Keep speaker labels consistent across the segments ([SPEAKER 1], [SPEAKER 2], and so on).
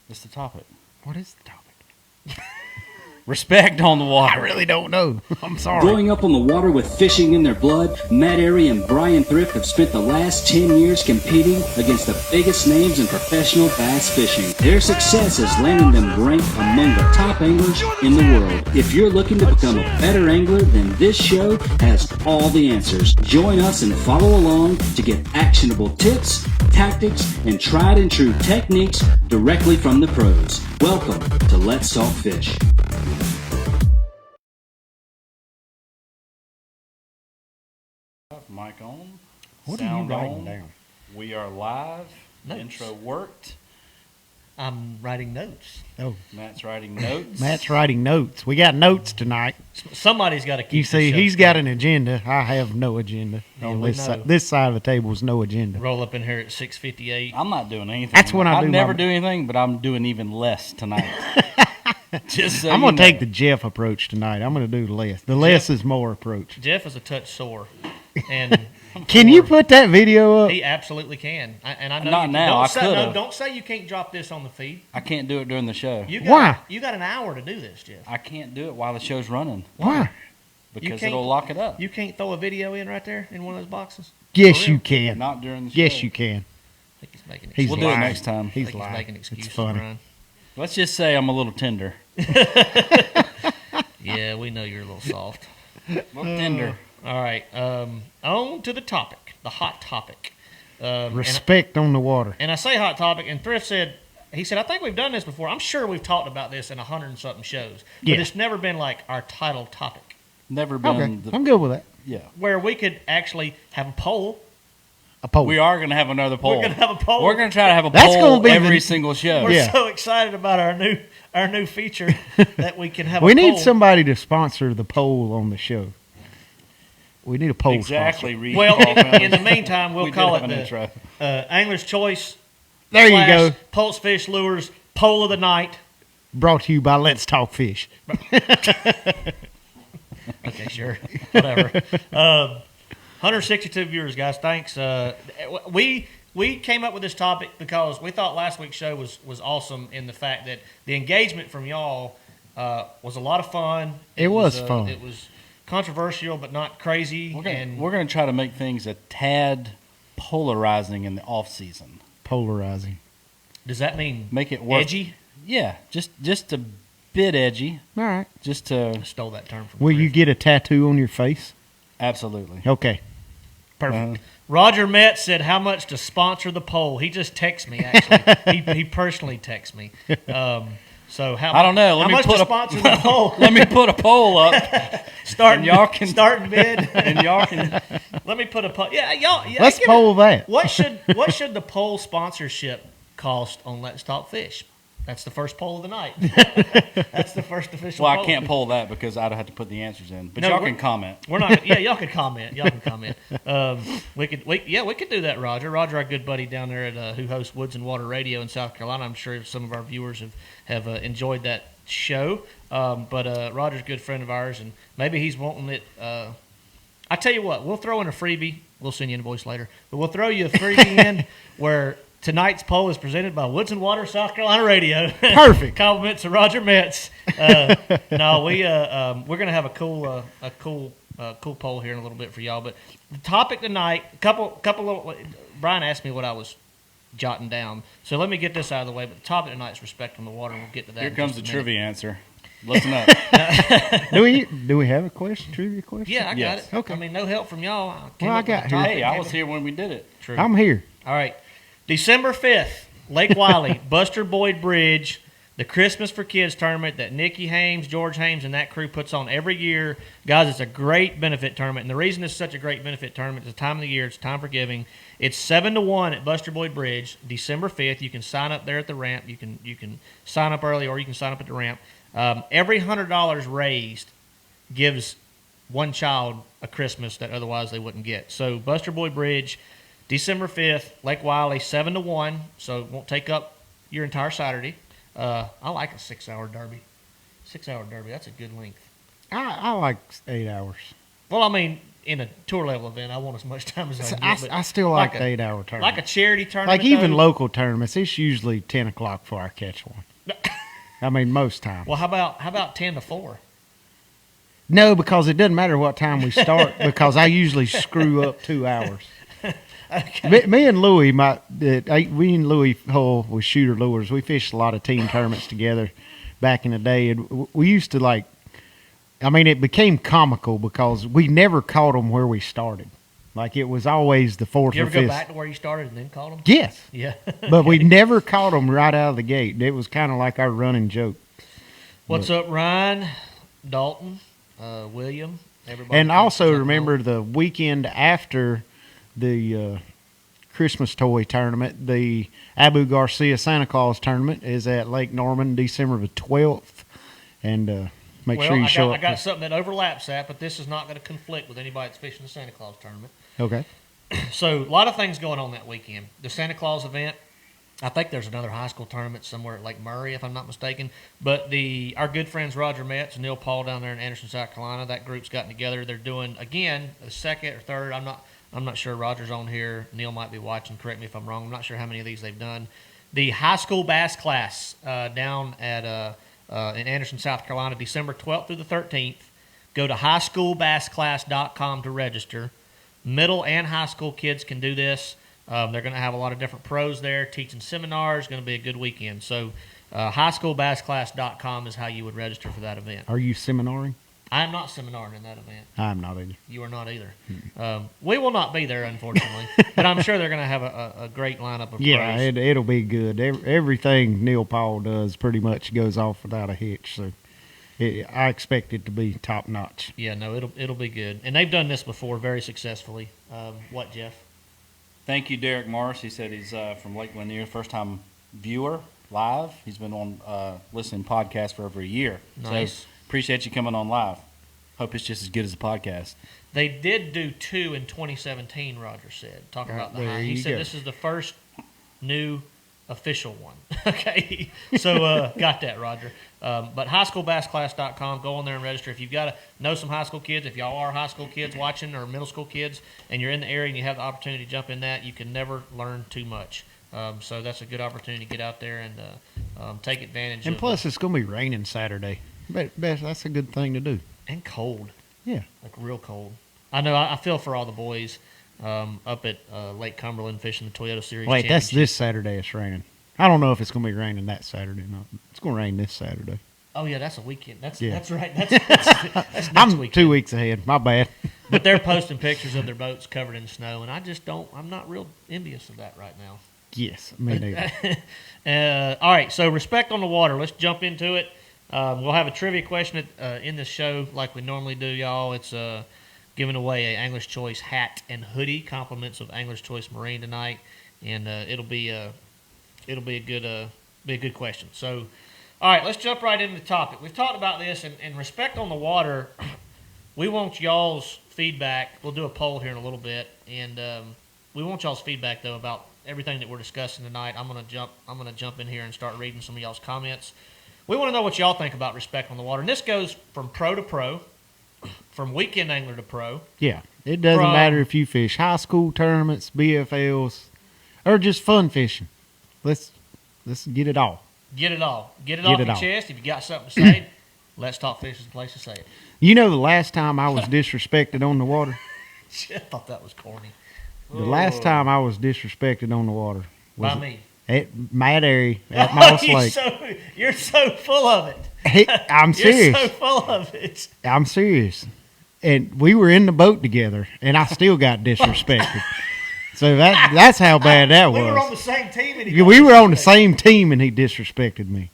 [SPEAKER 1] It's the topic.
[SPEAKER 2] What is the topic?
[SPEAKER 1] Respect on the water.
[SPEAKER 2] I really don't know. I'm sorry.
[SPEAKER 3] Growing up on the water with fishing in their blood, Matt Arey and Bryan Thrift have spent the last 10 years competing against the biggest names in professional bass fishing. Their success has landed them ranked among the top anglers in the world. If you're looking to become a better angler, then this show has all the answers. Join us and follow along to get actionable tips, tactics, and tried and true techniques directly from the pros. Welcome to Let's Talk Fish.
[SPEAKER 1] Mic on.
[SPEAKER 2] What are you
[SPEAKER 1] Sound
[SPEAKER 2] writing
[SPEAKER 1] on.
[SPEAKER 2] down?
[SPEAKER 1] We are live.
[SPEAKER 4] Notes.
[SPEAKER 1] Intro worked.
[SPEAKER 4] I'm writing notes.
[SPEAKER 2] Oh,
[SPEAKER 1] Matt's writing notes.
[SPEAKER 2] Matt's writing notes. We got notes tonight.
[SPEAKER 4] Somebody's got to keep.
[SPEAKER 2] You
[SPEAKER 4] the
[SPEAKER 2] see,
[SPEAKER 4] show
[SPEAKER 2] he's got
[SPEAKER 4] straight.
[SPEAKER 2] an agenda. I have no agenda.
[SPEAKER 4] Yeah,
[SPEAKER 2] On
[SPEAKER 4] we
[SPEAKER 2] this
[SPEAKER 4] know.
[SPEAKER 2] side, this side of the table is no agenda.
[SPEAKER 4] Roll up in here at 6:58.
[SPEAKER 1] I'm not doing anything.
[SPEAKER 2] That's when I do
[SPEAKER 1] never
[SPEAKER 2] my-
[SPEAKER 1] do anything, but I'm doing even less tonight. Just so
[SPEAKER 2] I'm
[SPEAKER 1] you
[SPEAKER 2] going to
[SPEAKER 1] know.
[SPEAKER 2] take the Jeff approach tonight. I'm going to do less. The less is more approach.
[SPEAKER 4] Jeff is a touch sore, and
[SPEAKER 2] Can you put that video up?
[SPEAKER 4] he absolutely can. And I know
[SPEAKER 1] Not
[SPEAKER 4] you,
[SPEAKER 1] now,
[SPEAKER 4] Don't
[SPEAKER 1] I
[SPEAKER 4] say,
[SPEAKER 1] could've.
[SPEAKER 4] don't say you can't drop this on the feed.
[SPEAKER 1] I can't do it during the show.
[SPEAKER 4] You got,
[SPEAKER 2] Why?
[SPEAKER 4] You got an hour to do this, Jeff.
[SPEAKER 1] I can't do it while the show's running
[SPEAKER 2] Why?
[SPEAKER 1] because
[SPEAKER 4] can't-
[SPEAKER 1] it'll lock it up.
[SPEAKER 4] You can't throw a video in right there in one of those boxes.
[SPEAKER 2] Yes,
[SPEAKER 4] For
[SPEAKER 2] you
[SPEAKER 4] real?
[SPEAKER 2] can.
[SPEAKER 1] Not during the show.
[SPEAKER 2] Yes, you can.
[SPEAKER 4] I think he's making.
[SPEAKER 2] He's
[SPEAKER 1] We'll
[SPEAKER 4] excuses.
[SPEAKER 1] do it
[SPEAKER 2] lying.
[SPEAKER 1] next time.
[SPEAKER 4] I
[SPEAKER 2] He's
[SPEAKER 4] think he's
[SPEAKER 2] lying.
[SPEAKER 4] making excuses.
[SPEAKER 2] It's funny.
[SPEAKER 4] Brian.
[SPEAKER 1] Let's just say I'm a little tender.
[SPEAKER 4] Yeah, we know you're a little soft.
[SPEAKER 1] Tender.
[SPEAKER 4] All right, on to the topic, the hot topic.
[SPEAKER 2] Respect on the water.
[SPEAKER 4] And I say hot topic, and Thrift said, I think we've done this before. I'm sure we've talked about this in 100 and something shows, but
[SPEAKER 2] Yeah.
[SPEAKER 4] it's never been like our title topic,
[SPEAKER 1] Never been.
[SPEAKER 2] Okay, I'm good with that.
[SPEAKER 1] Yeah.
[SPEAKER 4] where we could actually have a poll.
[SPEAKER 2] A poll.
[SPEAKER 1] We are going to have another poll.
[SPEAKER 4] We're gonna have a poll.
[SPEAKER 1] We're going to try to have a
[SPEAKER 2] That's
[SPEAKER 1] poll
[SPEAKER 2] gonna be
[SPEAKER 1] every
[SPEAKER 2] the-
[SPEAKER 1] single show.
[SPEAKER 4] We're
[SPEAKER 2] Yeah.
[SPEAKER 4] so excited about our new feature that we can have.
[SPEAKER 2] We
[SPEAKER 4] a
[SPEAKER 2] need
[SPEAKER 4] poll.
[SPEAKER 2] somebody to sponsor the poll on the show. We need a poll
[SPEAKER 1] Exactly.
[SPEAKER 2] sponsor.
[SPEAKER 1] Reed
[SPEAKER 4] Well,
[SPEAKER 1] Kaufman.
[SPEAKER 4] in the meantime, we'll
[SPEAKER 1] We did
[SPEAKER 4] call
[SPEAKER 1] have
[SPEAKER 4] it
[SPEAKER 1] an
[SPEAKER 4] the
[SPEAKER 1] intro.
[SPEAKER 4] Angler's Choice.
[SPEAKER 2] There you go.
[SPEAKER 4] Pulse Fish Lures Poll of the Night.
[SPEAKER 2] Brought to you by Let's Talk Fish.
[SPEAKER 4] Okay, sure. Whatever. 162 viewers, guys. Thanks. We came up with this topic because we thought last week's show was awesome in the fact that the engagement from y'all was a lot of fun.
[SPEAKER 2] It was fun.
[SPEAKER 4] It was controversial, but not crazy.
[SPEAKER 1] We're going to try to make things a tad polarizing in the off season.
[SPEAKER 2] Polarizing.
[SPEAKER 4] Does that mean
[SPEAKER 1] Make it work.
[SPEAKER 4] edgy?
[SPEAKER 1] Yeah, just a bit edgy.
[SPEAKER 2] All right.
[SPEAKER 1] Just to
[SPEAKER 4] I stole that term from
[SPEAKER 2] Will you
[SPEAKER 4] Thrift.
[SPEAKER 2] get a tattoo on your face?
[SPEAKER 1] absolutely.
[SPEAKER 2] Okay. Perfect.
[SPEAKER 4] Roger Metz said how much to sponsor the poll. He just texted me, actually. he personally texted me. So how
[SPEAKER 1] I don't know. Let
[SPEAKER 4] how
[SPEAKER 1] me
[SPEAKER 4] much
[SPEAKER 1] put
[SPEAKER 4] to
[SPEAKER 1] a
[SPEAKER 4] sponsor the poll?
[SPEAKER 1] Let me put a poll up,
[SPEAKER 4] Starting,
[SPEAKER 1] and y'all can-
[SPEAKER 4] starting bid.
[SPEAKER 1] and y'all can.
[SPEAKER 4] Let me put a poll. Yeah, y'all. Yeah,
[SPEAKER 2] Let's
[SPEAKER 4] give
[SPEAKER 2] poll that.
[SPEAKER 4] What should the poll sponsorship cost on Let's Talk Fish? That's the first poll of the night. That's the first official.
[SPEAKER 1] Well,
[SPEAKER 4] poll.
[SPEAKER 1] I can't poll that because I'd have to put the answers in. But
[SPEAKER 4] No,
[SPEAKER 1] y'all
[SPEAKER 4] we're-
[SPEAKER 1] can comment.
[SPEAKER 4] We're not. Yeah, y'all can comment. Y'all can comment. We could do that, Roger. Roger, our good buddy down there at who hosts Woods and Water Radio in South Carolina. I'm sure some of our viewers have enjoyed that show. But Roger's a good friend of ours, and maybe he's wanting it. I tell you what, we'll throw in a freebie. We'll send you an invoice later, but we'll throw you a freebie in where tonight's poll is presented by Woods and Water South Carolina Radio.
[SPEAKER 2] Perfect.
[SPEAKER 4] Compliments to Roger Metz. No, we're gonna have a cool poll here in a little bit for y'all. But the topic tonight, couple of Brian asked me what I was jotting down, so let me get this out of the way. But the topic tonight is respect on the water, and we'll get to that.
[SPEAKER 1] Here
[SPEAKER 4] in
[SPEAKER 1] comes
[SPEAKER 4] just
[SPEAKER 1] the
[SPEAKER 4] a minute.
[SPEAKER 1] trivia answer. Listen up.
[SPEAKER 2] Do we have a question? Trivia question?
[SPEAKER 4] Yeah, I got
[SPEAKER 1] Yes.
[SPEAKER 4] it.
[SPEAKER 2] Okay.
[SPEAKER 4] I mean, no help from y'all.
[SPEAKER 2] Well, I got here.
[SPEAKER 1] Hey, I was here when we did it.
[SPEAKER 4] True.
[SPEAKER 2] I'm here.
[SPEAKER 4] All right. December 5th, Lake Wiley, Buster Boyd Bridge, the Christmas for Kids tournament that Nikki Hames, George Hames, and that crew puts on every year. Guys, it's a great benefit tournament. And the reason it's such a great benefit tournament is the time of the year. It's time for giving. It's 7-1 at Buster Boyd Bridge, December 5th. You can sign up there at the ramp. You can sign up early or you can sign up at the ramp. Every $100 raised gives one child a Christmas that otherwise they wouldn't get. So Buster Boyd Bridge, December 5th, Lake Wiley, 7-1, so it won't take up your entire Saturday. I like a 6-hour derby. 6-hour derby, that's a good length.
[SPEAKER 2] I like 8 hours.
[SPEAKER 4] Well, I mean, in a tour level event, I want as much time as I can get. But
[SPEAKER 2] I still like the
[SPEAKER 4] a-
[SPEAKER 2] 8-hour tournament.
[SPEAKER 4] Like a charity tournament.
[SPEAKER 2] Like even
[SPEAKER 4] though.
[SPEAKER 2] local tournaments, it's usually 10 o'clock before I catch one. I mean, most times.
[SPEAKER 4] Well, how about 10 to 4?
[SPEAKER 2] No, because it doesn't matter what time we start because I usually screw up 2 hours.
[SPEAKER 4] Okay.
[SPEAKER 2] Me and Louie, we and Louie Hull with Shooter Lures, we fished a lot of team tournaments together back in the day, and we used to like. I mean, it became comical because we never caught them where we started. Like it was always the fourth
[SPEAKER 4] You
[SPEAKER 2] or
[SPEAKER 4] ever go
[SPEAKER 2] fifth.
[SPEAKER 4] back to where you started and then caught them?
[SPEAKER 2] Yes,
[SPEAKER 4] Yeah.
[SPEAKER 2] but we never caught them right out of the gate. It was kind of like our running joke.
[SPEAKER 4] What's up, Ryan, Dalton, William, everybody?
[SPEAKER 2] And
[SPEAKER 4] Thanks
[SPEAKER 2] also
[SPEAKER 4] for jumping
[SPEAKER 2] remember
[SPEAKER 4] on.
[SPEAKER 2] the weekend after the Christmas toy tournament, the Abu Garcia Santa Claus tournament is at Lake Norman, December the 12th. And make sure you show up.
[SPEAKER 4] I got something that overlaps that, but this is not going to conflict with anybody that's fishing the Santa Claus tournament.
[SPEAKER 2] Okay.
[SPEAKER 4] So a lot of things going on that weekend. The Santa Claus event. I think there's another high school tournament somewhere at Lake Murray, if I'm not mistaken. But our good friends Roger Metz and Neil Paul down there in Anderson, South Carolina, that group's gotten together. They're doing again the second or third. I'm not sure. Roger's on here. Neil might be watching. Correct me if I'm wrong. I'm not sure how many of these they've done. The high school bass class down at in Anderson, South Carolina, December 12th through the 13th. Go to highschoolbassclass.com to register. Middle and high school kids can do this. They're going to have a lot of different pros there teaching seminars. Going to be a good weekend. So highschoolbassclass.com is how you would register for that event.
[SPEAKER 2] Are you seminaring?
[SPEAKER 4] I am not seminaring in that event.
[SPEAKER 2] I'm not either.
[SPEAKER 4] You are not either. We will not be there, unfortunately. But I'm sure they're going to have a great lineup of
[SPEAKER 2] Yeah,
[SPEAKER 4] pros.
[SPEAKER 2] it'll be good. Everything Neil Paul does pretty much goes off without a hitch. So I expect it to be top notch.
[SPEAKER 4] Yeah, no, it'll be good. And they've done this before very successfully. What, Jeff?
[SPEAKER 1] Thank you, Derek Morris. He said he's from Lake Lanier, first time viewer live. He's been on listening podcast for over a year.
[SPEAKER 4] Nice.
[SPEAKER 1] So appreciate you coming on live. Hope it's just as good as the podcast.
[SPEAKER 4] They did do 2 in 2017, Roger said. Talking about the
[SPEAKER 2] there
[SPEAKER 4] high. He
[SPEAKER 2] you
[SPEAKER 4] said
[SPEAKER 2] go.
[SPEAKER 4] this is the first new official one. Okay. So got that, Roger. But highschoolbassclass.com, go on there and register. If you've got to know some high school kids, if y'all are high school kids watching or middle school kids, and you're in the area and you have the opportunity to jump in that, you can never learn too much. So that's a good opportunity to get out there and take advantage
[SPEAKER 2] And
[SPEAKER 4] of
[SPEAKER 2] plus, it's going to be raining Saturday. But that's a good thing to do.
[SPEAKER 4] and cold.
[SPEAKER 2] Yeah.
[SPEAKER 4] Like real cold. I know. I feel for all the boys up at Lake Cumberland fishing the Toyota Series.
[SPEAKER 2] Wait, that's
[SPEAKER 4] Championship.
[SPEAKER 2] this Saturday it's raining. I don't know if it's going to be raining that Saturday. No, it's going to rain this Saturday.
[SPEAKER 4] Oh yeah, that's a weekend. That's
[SPEAKER 2] Yeah.
[SPEAKER 4] that's right. That's next
[SPEAKER 2] I'm
[SPEAKER 4] weekend.
[SPEAKER 2] 2 weeks ahead. My bad.
[SPEAKER 4] But they're posting pictures of their boats covered in snow, and I just don't. I'm not real envious of that right now.
[SPEAKER 2] Yes, me neither.
[SPEAKER 4] All right, so respect on the water. Let's jump into it. We'll have a trivia question in this show like we normally do, y'all. It's giving away a Angler's Choice hat and hoodie, compliments of Angler's Choice Marine tonight, and it'll be a good question. So, all right, let's jump right into the topic. We've talked about this, and respect on the water. We want y'all's feedback. We'll do a poll here in a little bit, and we want y'all's feedback though about everything that we're discussing tonight. I'm gonna jump in here and start reading some of y'all's comments. We want to know what y'all think about respect on the water, and this goes from pro to pro, from weekend angler to pro.
[SPEAKER 2] Yeah, it doesn't
[SPEAKER 4] From-
[SPEAKER 2] matter if you fish high school tournaments, BFLs, or just fun fishing. Let's get it all.
[SPEAKER 4] Get it all. Get it
[SPEAKER 2] Get
[SPEAKER 4] off
[SPEAKER 2] it
[SPEAKER 4] your
[SPEAKER 2] all.
[SPEAKER 4] chest. If you got something to say, Let's Talk Fish is the place to say it.
[SPEAKER 2] You know, the last time I was disrespected on the water,
[SPEAKER 4] I thought that was corny.
[SPEAKER 2] the last time I was disrespected on the water was
[SPEAKER 4] By me.
[SPEAKER 2] at Matt Airy at Moss Lake.
[SPEAKER 4] You're so full of it.
[SPEAKER 2] I'm
[SPEAKER 4] You're
[SPEAKER 2] serious.
[SPEAKER 4] so full of it.
[SPEAKER 2] I'm serious. And we were in the boat together, and I still got disrespected. So that's how bad that
[SPEAKER 4] We
[SPEAKER 2] was.
[SPEAKER 4] were on the same team. And he
[SPEAKER 2] Yeah, we were on the same team, and he disrespected me.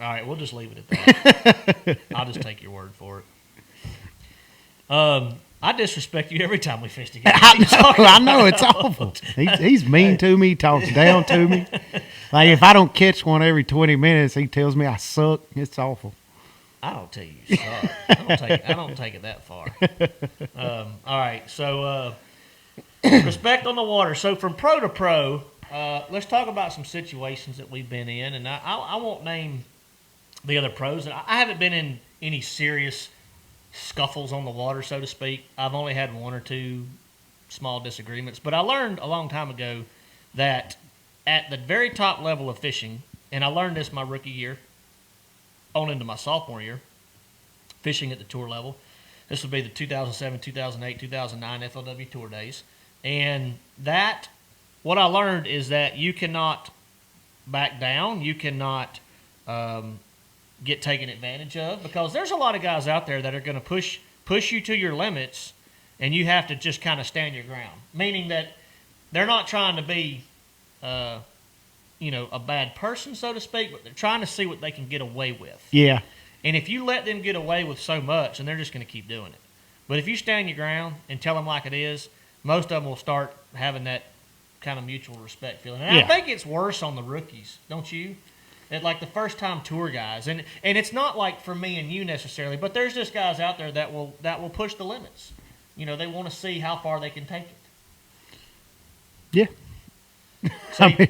[SPEAKER 4] All right, we'll just leave it at that. I'll just take your word for it. I disrespect you every time we fish together.
[SPEAKER 2] I know, it's awful. He's mean to me, talks down to me. Like, if I don't catch one every 20 minutes, he tells me I suck. It's awful.
[SPEAKER 4] I don't tell you you suck. I don't take it that far. All right, so respect on the water. So from pro to pro, let's talk about some situations that we've been in, and I won't name the other pros. And I haven't been in any serious scuffles on the water, so to speak. I've only had one or two small disagreements. But I learned a long time ago that at the very top level of fishing, and I learned this my rookie year, on into my sophomore year, fishing at the tour level. This would be the 2007, 2008, 2009 FLW Tour days. And that, what I learned is that you cannot back down. You cannot get taken advantage of, because there's a lot of guys out there that are going to push you to your limits, and you have to just kind of stand your ground. Meaning that they're not trying to be, a bad person, so to speak, but they're trying to see what they can get away with.
[SPEAKER 2] Yeah.
[SPEAKER 4] And if you let them get away with so much, then they're just going to keep doing it. But if you stand your ground and tell them like it is, most of them will start having that kind of mutual respect feeling. And
[SPEAKER 2] yeah.
[SPEAKER 4] I think it's worse on the rookies, don't you? At like the first-time tour guys. And it's not like for me and you necessarily, but there's just guys out there that will push the limits. They want to see how far they can take it.
[SPEAKER 2] Yeah.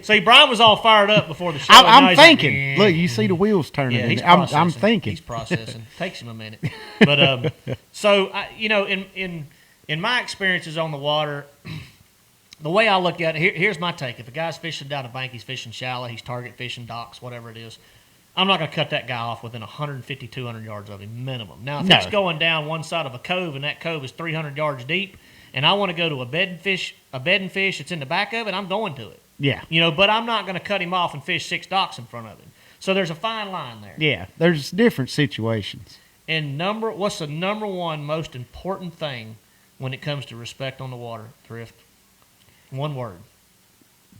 [SPEAKER 4] See, Brian was all fired up before the show.
[SPEAKER 2] I'm thinking. Like, look, you see the wheels turning.
[SPEAKER 4] Yeah, he's
[SPEAKER 2] I'm thinking.
[SPEAKER 4] He's processing. Takes him a minute. But so in my experiences on the water, the way I look at it, here's my take. If a guy's fishing down a bank, he's fishing shallow, he's target fishing docks, whatever it is, I'm not going to cut that guy off within 150, 200 yards of him minimum. Now, if it's going down one side of a cove and that cove is 300 yards deep, and I want to go to a bed and fish that's in the back of it, I'm going to it.
[SPEAKER 2] Yeah.
[SPEAKER 4] But I'm not going to cut him off and fish 6 docks in front of him. So there's a fine line there.
[SPEAKER 2] Yeah, there's different situations.
[SPEAKER 4] And what's the number one most important thing when it comes to respect on the water, Thrift? One word.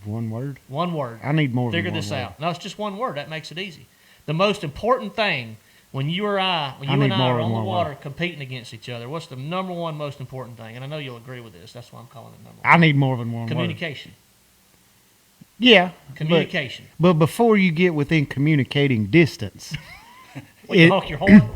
[SPEAKER 2] One word?
[SPEAKER 4] One word.
[SPEAKER 2] I need more than
[SPEAKER 4] Figure
[SPEAKER 2] one
[SPEAKER 4] this
[SPEAKER 2] word.
[SPEAKER 4] out. No, it's just one word. That makes it easy. The most important thing when you and I are on the water competing against each other, what's the number one most important thing? And I know you'll agree with this. That's why I'm calling it number one.
[SPEAKER 2] I need more than one word.
[SPEAKER 4] Communication.
[SPEAKER 2] Yeah.
[SPEAKER 4] Communication.
[SPEAKER 2] But before you get within communicating distance.
[SPEAKER 4] You honk your horn?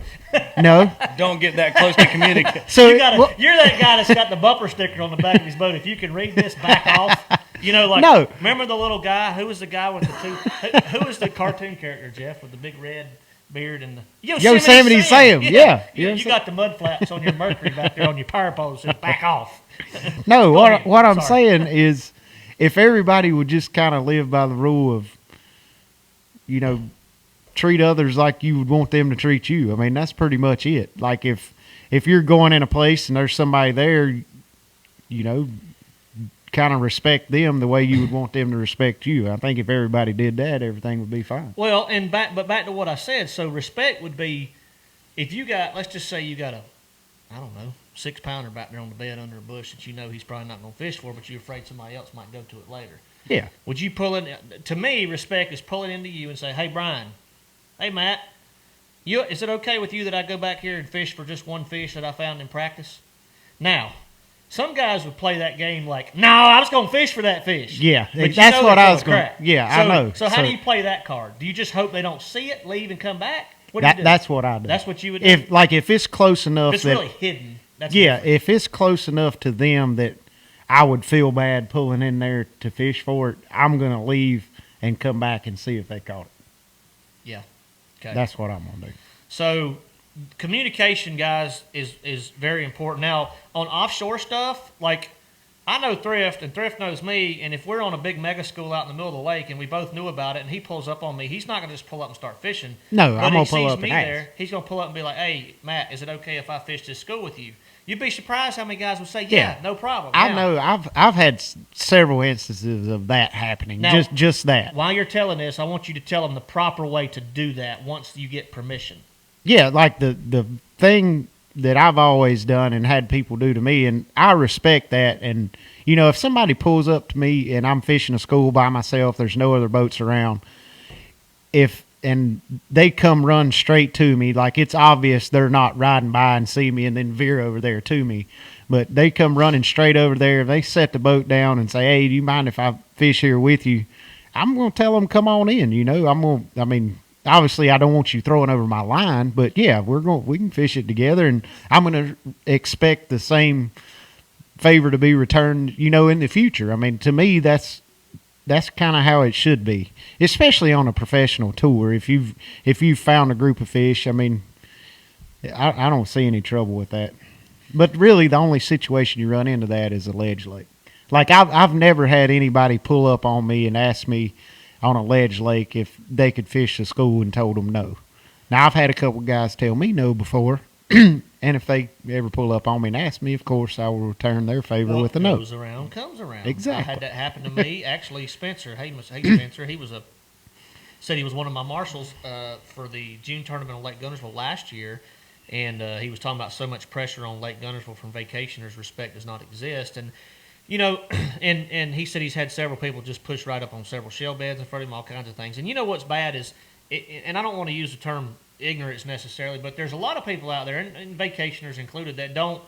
[SPEAKER 2] No.
[SPEAKER 1] Don't get that close to communicate.
[SPEAKER 2] So
[SPEAKER 4] you're that guy that's got the bumper sticker on the back of his boat. If you can read this, back off.
[SPEAKER 2] No.
[SPEAKER 4] Remember the little guy? Who was the guy with the two? Who was the cartoon character, Jeff, with the big red beard and the
[SPEAKER 2] Yosemite Sam? Yeah.
[SPEAKER 4] You got the mud flaps on your Mercury back there on your power poles. Just back off.
[SPEAKER 2] No. What I'm saying is, if everybody would just kind of live by the rule of, treat others like you would want them to treat you. I mean, that's pretty much it. Like if you're going in a place and there's somebody there, kind of respect them the way you would want them to respect you. I think if everybody did that, everything would be fine.
[SPEAKER 4] Well, but back to what I said. So respect would be, if you got, let's just say you got a, 6-pounder back there on the bed under a bush that he's probably not going to fish for, but you're afraid somebody else might go to it later.
[SPEAKER 2] Yeah.
[SPEAKER 4] Would you pull it? To me, respect is pulling into you and say, "Hey, Brian. Hey, Matt. Is it okay with you that I go back here and fish for just one fish that I found in practice?" Now, some guys would play that game like, "No, I was going to fish for that fish."
[SPEAKER 2] Yeah,
[SPEAKER 4] but
[SPEAKER 2] that's what I was going to. Yeah, I know.
[SPEAKER 4] So how do you play that card? Do you just hope they don't see it, leave, and come back? What do you do?
[SPEAKER 2] That's what I do.
[SPEAKER 4] That's what you would do?
[SPEAKER 2] If it's close enough
[SPEAKER 4] if it's really hidden. That's
[SPEAKER 2] different. If it's close enough to them that I would feel bad pulling in there to fish for it, I'm going to leave and come back and see if they caught it.
[SPEAKER 4] Yeah. Okay.
[SPEAKER 2] That's what I'm going to do.
[SPEAKER 4] So communication, guys, is very important. Now, on offshore stuff, like I know Thrift, and Thrift knows me, and if we're on a big mega school out in the middle of the lake and we both knew about it and he pulls up on me, he's not going to just pull up and start fishing.
[SPEAKER 2] No, I'm going to pull up
[SPEAKER 4] and ask. He's going to pull up and be like, "Hey, Matt, is it okay if I fish this school with you?" You'd be surprised how many guys would say, "Yeah, no problem."
[SPEAKER 2] I know. I've had several instances of that happening.
[SPEAKER 4] Now,
[SPEAKER 2] just that.
[SPEAKER 4] While you're telling this, I want you to tell them the proper way to do that once you get permission.
[SPEAKER 2] Yeah, like the thing that I've always done and had people do to me, and I respect that. And if somebody pulls up to me and I'm fishing a school by myself, there's no other boats around, and they come run straight to me, like it's obvious they're not riding by and see me and then veer over there to me, but they come running straight over there. They set the boat down and say, "Hey, do you mind if I fish here with you?" I'm going to tell them, "Come on in." Obviously I don't want you throwing over my line, but yeah, we can fish it together, and I'm going to expect the same favor to be returned, in the future. I mean, to me, that's kind of how it should be, especially on a professional tour. If you've found a group of fish, I mean, I don't see any trouble with that. But really, the only situation you run into that is a ledge lake. Like I've never had anybody pull up on me and ask me on a ledge lake if they could fish the school and told them no. Now I've had a couple guys tell me no before, and if they ever pull up on me and ask me, of course I will return their favor with a no.
[SPEAKER 4] Goes around, comes around.
[SPEAKER 2] Exactly.
[SPEAKER 4] I had that happen to me. Actually, Spencer, hey Spencer, said he was one of my marshals for the June tournament on Lake Gunnersville last year, and he was talking about so much pressure on Lake Gunnersville from vacationers. Respect does not exist, and and he said he's had several people just push right up on several shell beds in front of him, all kinds of things. And you know what's bad is, and I don't want to use the term ignorance necessarily, but there's a lot of people out there, and vacationers included, that don't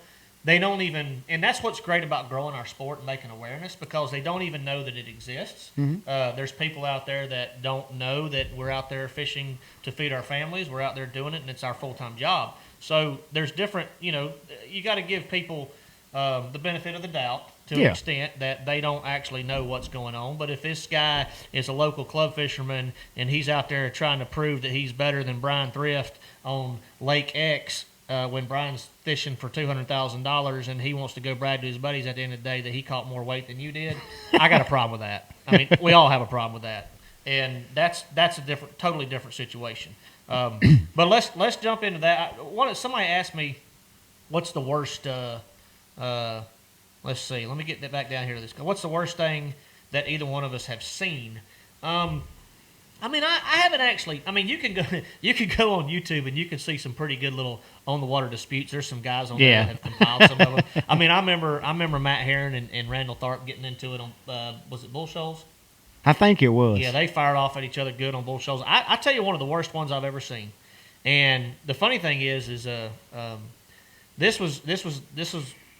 [SPEAKER 4] even, and that's what's great about growing our sport and making awareness, because they don't even know that it exists. There's people out there that don't know that we're out there fishing to feed our families. We're out there doing it, and it's our full-time job. So there's different, you got to give people the benefit of the doubt to an extent that they don't actually know what's going on. But if this guy is a local club fisherman and he's out there trying to prove that he's better than Bryan Thrift on Lake X, when Brian's fishing for $200,000 and he wants to go brag to his buddies at the end of the day that he caught more weight than you did, I got a problem with that. I mean, we all have a problem with that, and that's a totally different situation. But let's jump into that. Somebody asked me, what's the worst? Let's see. Let me get that back down here to this. What's the worst thing that either one of us have seen? I mean, I haven't actually. I mean, you can go on YouTube and you can see some pretty good little on the water disputes. There's some guys on there that have compiled some of them. I mean, I remember Matt Herron and Randall Tharp getting into it on was it Bull Shoals?
[SPEAKER 2] I think it was.
[SPEAKER 4] Yeah, they fired off at each other good on Bull Shoals. I tell you, one of the worst ones I've ever seen. And the funny thing is this was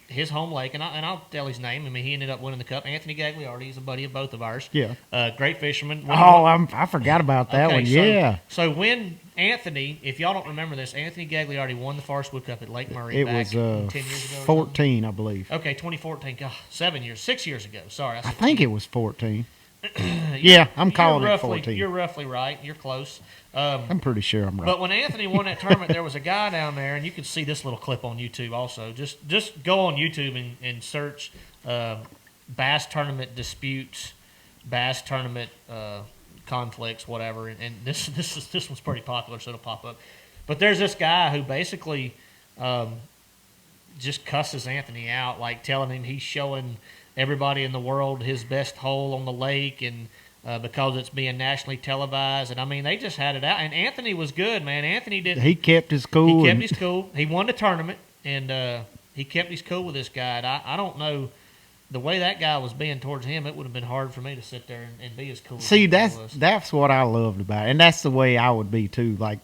[SPEAKER 4] his home lake, and I'll tell his name. I mean, he ended up winning the cup. Anthony Gagliardi, he's a buddy of both of ours.
[SPEAKER 2] Yeah.
[SPEAKER 4] Great fisherman.
[SPEAKER 2] I forgot about that one.
[SPEAKER 4] So,
[SPEAKER 2] yeah.
[SPEAKER 4] So when Anthony, if y'all don't remember this, Anthony Gagliardi won the Forest Wood Cup at Lake Murray
[SPEAKER 2] It
[SPEAKER 4] back
[SPEAKER 2] was
[SPEAKER 4] 10 years ago.
[SPEAKER 2] 14, I believe.
[SPEAKER 4] Okay, 2014. God, 6 years ago. Sorry.
[SPEAKER 2] I think it was 14. Yeah, I'm calling it 14.
[SPEAKER 4] You're roughly right. You're close.
[SPEAKER 2] I'm pretty sure I'm right.
[SPEAKER 4] But when Anthony won that tournament, there was a guy down there, and you can see this little clip on YouTube also. Just go on YouTube and search bass tournament disputes, bass tournament conflicts, whatever. And this one's pretty popular, so it'll pop up. But there's this guy who basically just cusses Anthony out, like telling him he's showing everybody in the world his best hole on the lake, and because it's being nationally televised. And I mean, they just had it out. And Anthony was good, man.
[SPEAKER 2] He kept his cool.
[SPEAKER 4] He kept his cool. He won the tournament, and he kept his cool with this guy. And I don't know, the way that guy was being towards him, it would have been hard for me to sit there and be as cool.
[SPEAKER 2] See,
[SPEAKER 4] as he was.
[SPEAKER 2] that's what I loved about it, and that's the way I would be too. Like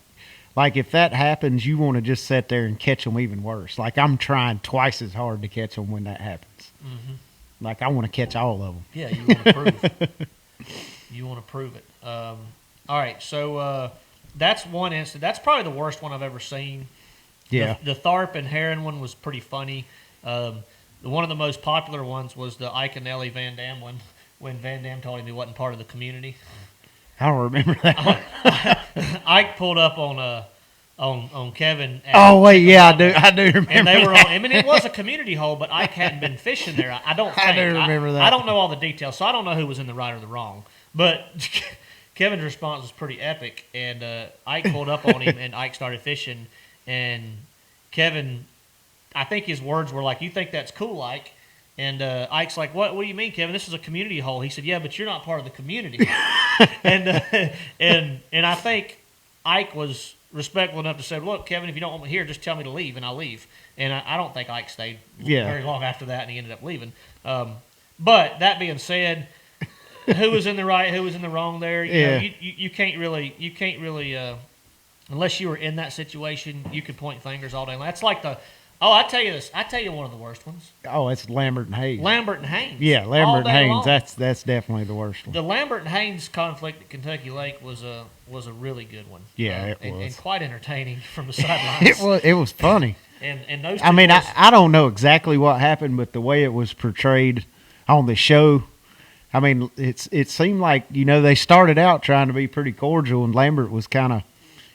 [SPEAKER 2] if that happens, you want to just sit there and catch them even worse. Like I'm trying twice as hard to catch them when that happens. Mm-hmm. Like I want to catch all of them.
[SPEAKER 4] Yeah, you want to prove. You want to prove it. All right, so that's one instance. That's probably the worst one I've ever seen.
[SPEAKER 2] Yeah.
[SPEAKER 4] The Tharp and Herron one was pretty funny. One of the most popular ones was the Ike and Ellie Van Dam one, when Van Dam told him he wasn't part of the community.
[SPEAKER 2] I don't remember that.
[SPEAKER 4] Ike pulled up on Kevin.
[SPEAKER 2] Oh wait, yeah, I do remember.
[SPEAKER 4] And they were
[SPEAKER 2] that.
[SPEAKER 4] on. I mean, it was a community hole, but Ike hadn't been fishing there. I don't think.
[SPEAKER 2] I do remember that.
[SPEAKER 4] I don't know all the details, so I don't know who was in the right or the wrong. But Kevin's response was pretty epic, and Ike pulled up on him, and Ike started fishing, and Kevin, I think his words were like, "You think that's cool, Ike?" And Ike's like, "What do you mean, Kevin? This is a community hole." He said, "Yeah, but you're not part of the community." and I think Ike was respectful enough to say, "Look, Kevin, if you don't want me here, just tell me to leave, and I'll leave." And I don't think Ike stayed very long after that, and he ended up leaving. But that being said, who was in the right, who was in the wrong there? You can't really, unless you were in that situation, you could point fingers all day long. That's like I tell you this. I tell you one of the worst ones.
[SPEAKER 2] Oh, it's Lambert and Haynes.
[SPEAKER 4] Lambert and Haynes.
[SPEAKER 2] Yeah, Lambert and Haynes.
[SPEAKER 4] Long.
[SPEAKER 2] That's definitely the worst one.
[SPEAKER 4] The Lambert and Haynes conflict at Kentucky Lake was a really good one.
[SPEAKER 2] Yeah, it was,
[SPEAKER 4] and quite entertaining from the sidelines.
[SPEAKER 2] It was funny.
[SPEAKER 4] And those.
[SPEAKER 2] I mean, I don't know exactly what happened, but the way it was portrayed on the show, I mean, it seemed like they started out trying to be pretty cordial, and Lambert was kind of,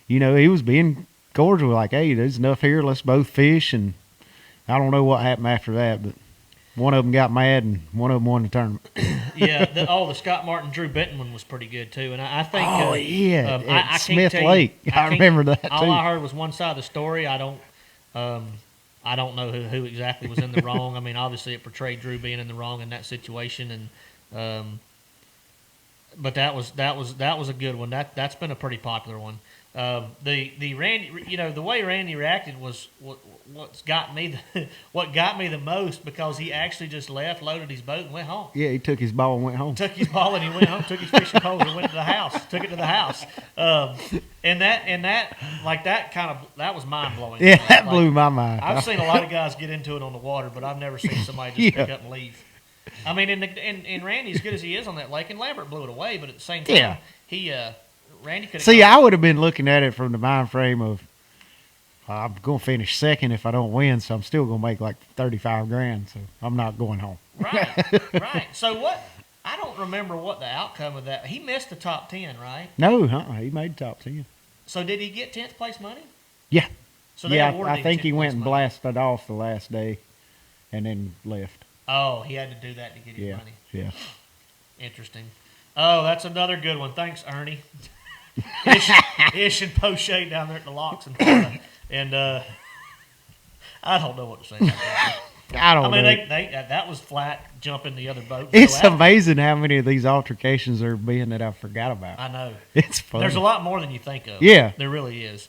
[SPEAKER 2] he was being Gorge was like, hey, there's enough here. Let's both fish. And I don't know what happened after that, but one of them got mad and one of them won the tournament.
[SPEAKER 4] Yeah, the Scott Martin Drew Benton one was pretty good too, and I think.
[SPEAKER 2] At
[SPEAKER 4] I can't
[SPEAKER 2] Smith
[SPEAKER 4] tell you-
[SPEAKER 2] Lake. I remember that
[SPEAKER 4] All
[SPEAKER 2] too.
[SPEAKER 4] I heard was one side of the story. I don't know who exactly was in the wrong. I mean, obviously it portrayed Drew being in the wrong in that situation, and but that was a good one. That's been a pretty popular one. The Randy, the way Randy reacted was what got me the most, because he actually just left, loaded his boat, and went home.
[SPEAKER 2] Yeah, he took his ball and went home.
[SPEAKER 4] Took his ball and he went home. Took his fishing pole and went to the house. Took it to the house. And that was mind blowing.
[SPEAKER 2] Yeah, that blew my mind.
[SPEAKER 4] I've seen a lot of guys get into it on the water, but I've never seen somebody just pick up and leave. I mean, and Randy, as good as he is on that lake, and Lambert blew it away, but at the same time, Randy could have.
[SPEAKER 2] See, I would have been looking at it from the mind frame of, I'm going to finish second if I don't win, so I'm still going to make like 35 grand, so I'm not going home.
[SPEAKER 4] Right. So what? I don't remember what the outcome of that. He missed the top 10, right?
[SPEAKER 2] No, he made top 10.
[SPEAKER 4] So did he get 10th place money?
[SPEAKER 2] Yeah.
[SPEAKER 4] So they awarded
[SPEAKER 2] I
[SPEAKER 4] him
[SPEAKER 2] think he
[SPEAKER 4] 10th
[SPEAKER 2] went
[SPEAKER 4] place
[SPEAKER 2] and
[SPEAKER 4] money.
[SPEAKER 2] blasted off the last day and then left.
[SPEAKER 4] Oh, he had to do that to get his money.
[SPEAKER 2] Yeah.
[SPEAKER 4] Interesting. Oh, that's another good one. Thanks, Ernie. Ish and Poche down there at the locks in Florida. And I don't know what to say about that.
[SPEAKER 2] I mean,
[SPEAKER 4] that was flat jumping the other boat.
[SPEAKER 2] It's amazing how many of these altercations are being that I forgot about.
[SPEAKER 4] I know.
[SPEAKER 2] It's funny.
[SPEAKER 4] There's a lot more than you think of.
[SPEAKER 2] Yeah.
[SPEAKER 4] There really is.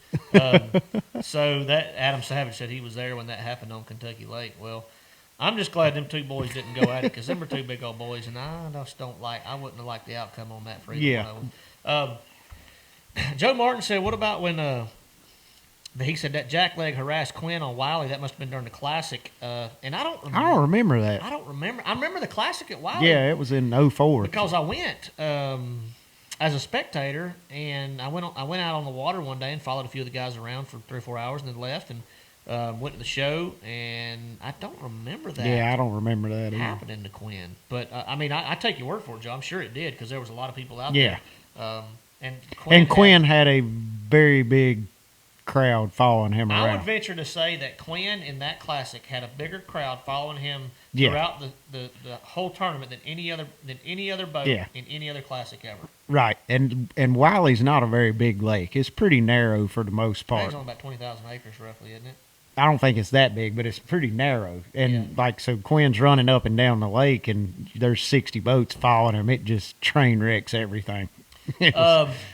[SPEAKER 4] So that Adam Savage said he was there when that happened on Kentucky Lake. Well, I'm just glad them two boys didn't go at it, because them were two big old boys, and I wouldn't have liked the outcome on that for either one of them. Joe Martin said, what about when he said that jackleg harassed Quinn on Wiley? That must have been during the Classic. And I don't remember that. I don't remember. I remember the Classic at Wiley.
[SPEAKER 2] Yeah, it was in 04.
[SPEAKER 4] Because I went as a spectator, and I went out on the water one day and followed a few of the guys around for 3 or 4 hours, and then left and went to the show. And I don't remember that.
[SPEAKER 2] Yeah, I don't remember that either.
[SPEAKER 4] Happening to Quinn. But I mean, I take your word for it, Joe. I'm sure it did, because there was a lot of people out there. And
[SPEAKER 2] Quinn had a very big crowd following him around.
[SPEAKER 4] I would venture to say that Quinn in that Classic had a bigger crowd following him throughout the whole tournament than any other boat in any other Classic ever.
[SPEAKER 2] Right, and Wiley's not a very big lake. It's pretty narrow for the most part.
[SPEAKER 4] It's only about 20,000 acres roughly, isn't it?
[SPEAKER 2] I don't think it's that big, but it's pretty narrow. And so Quinn's running up and down the lake, and there's 60 boats following him. It just train wrecks everything. It's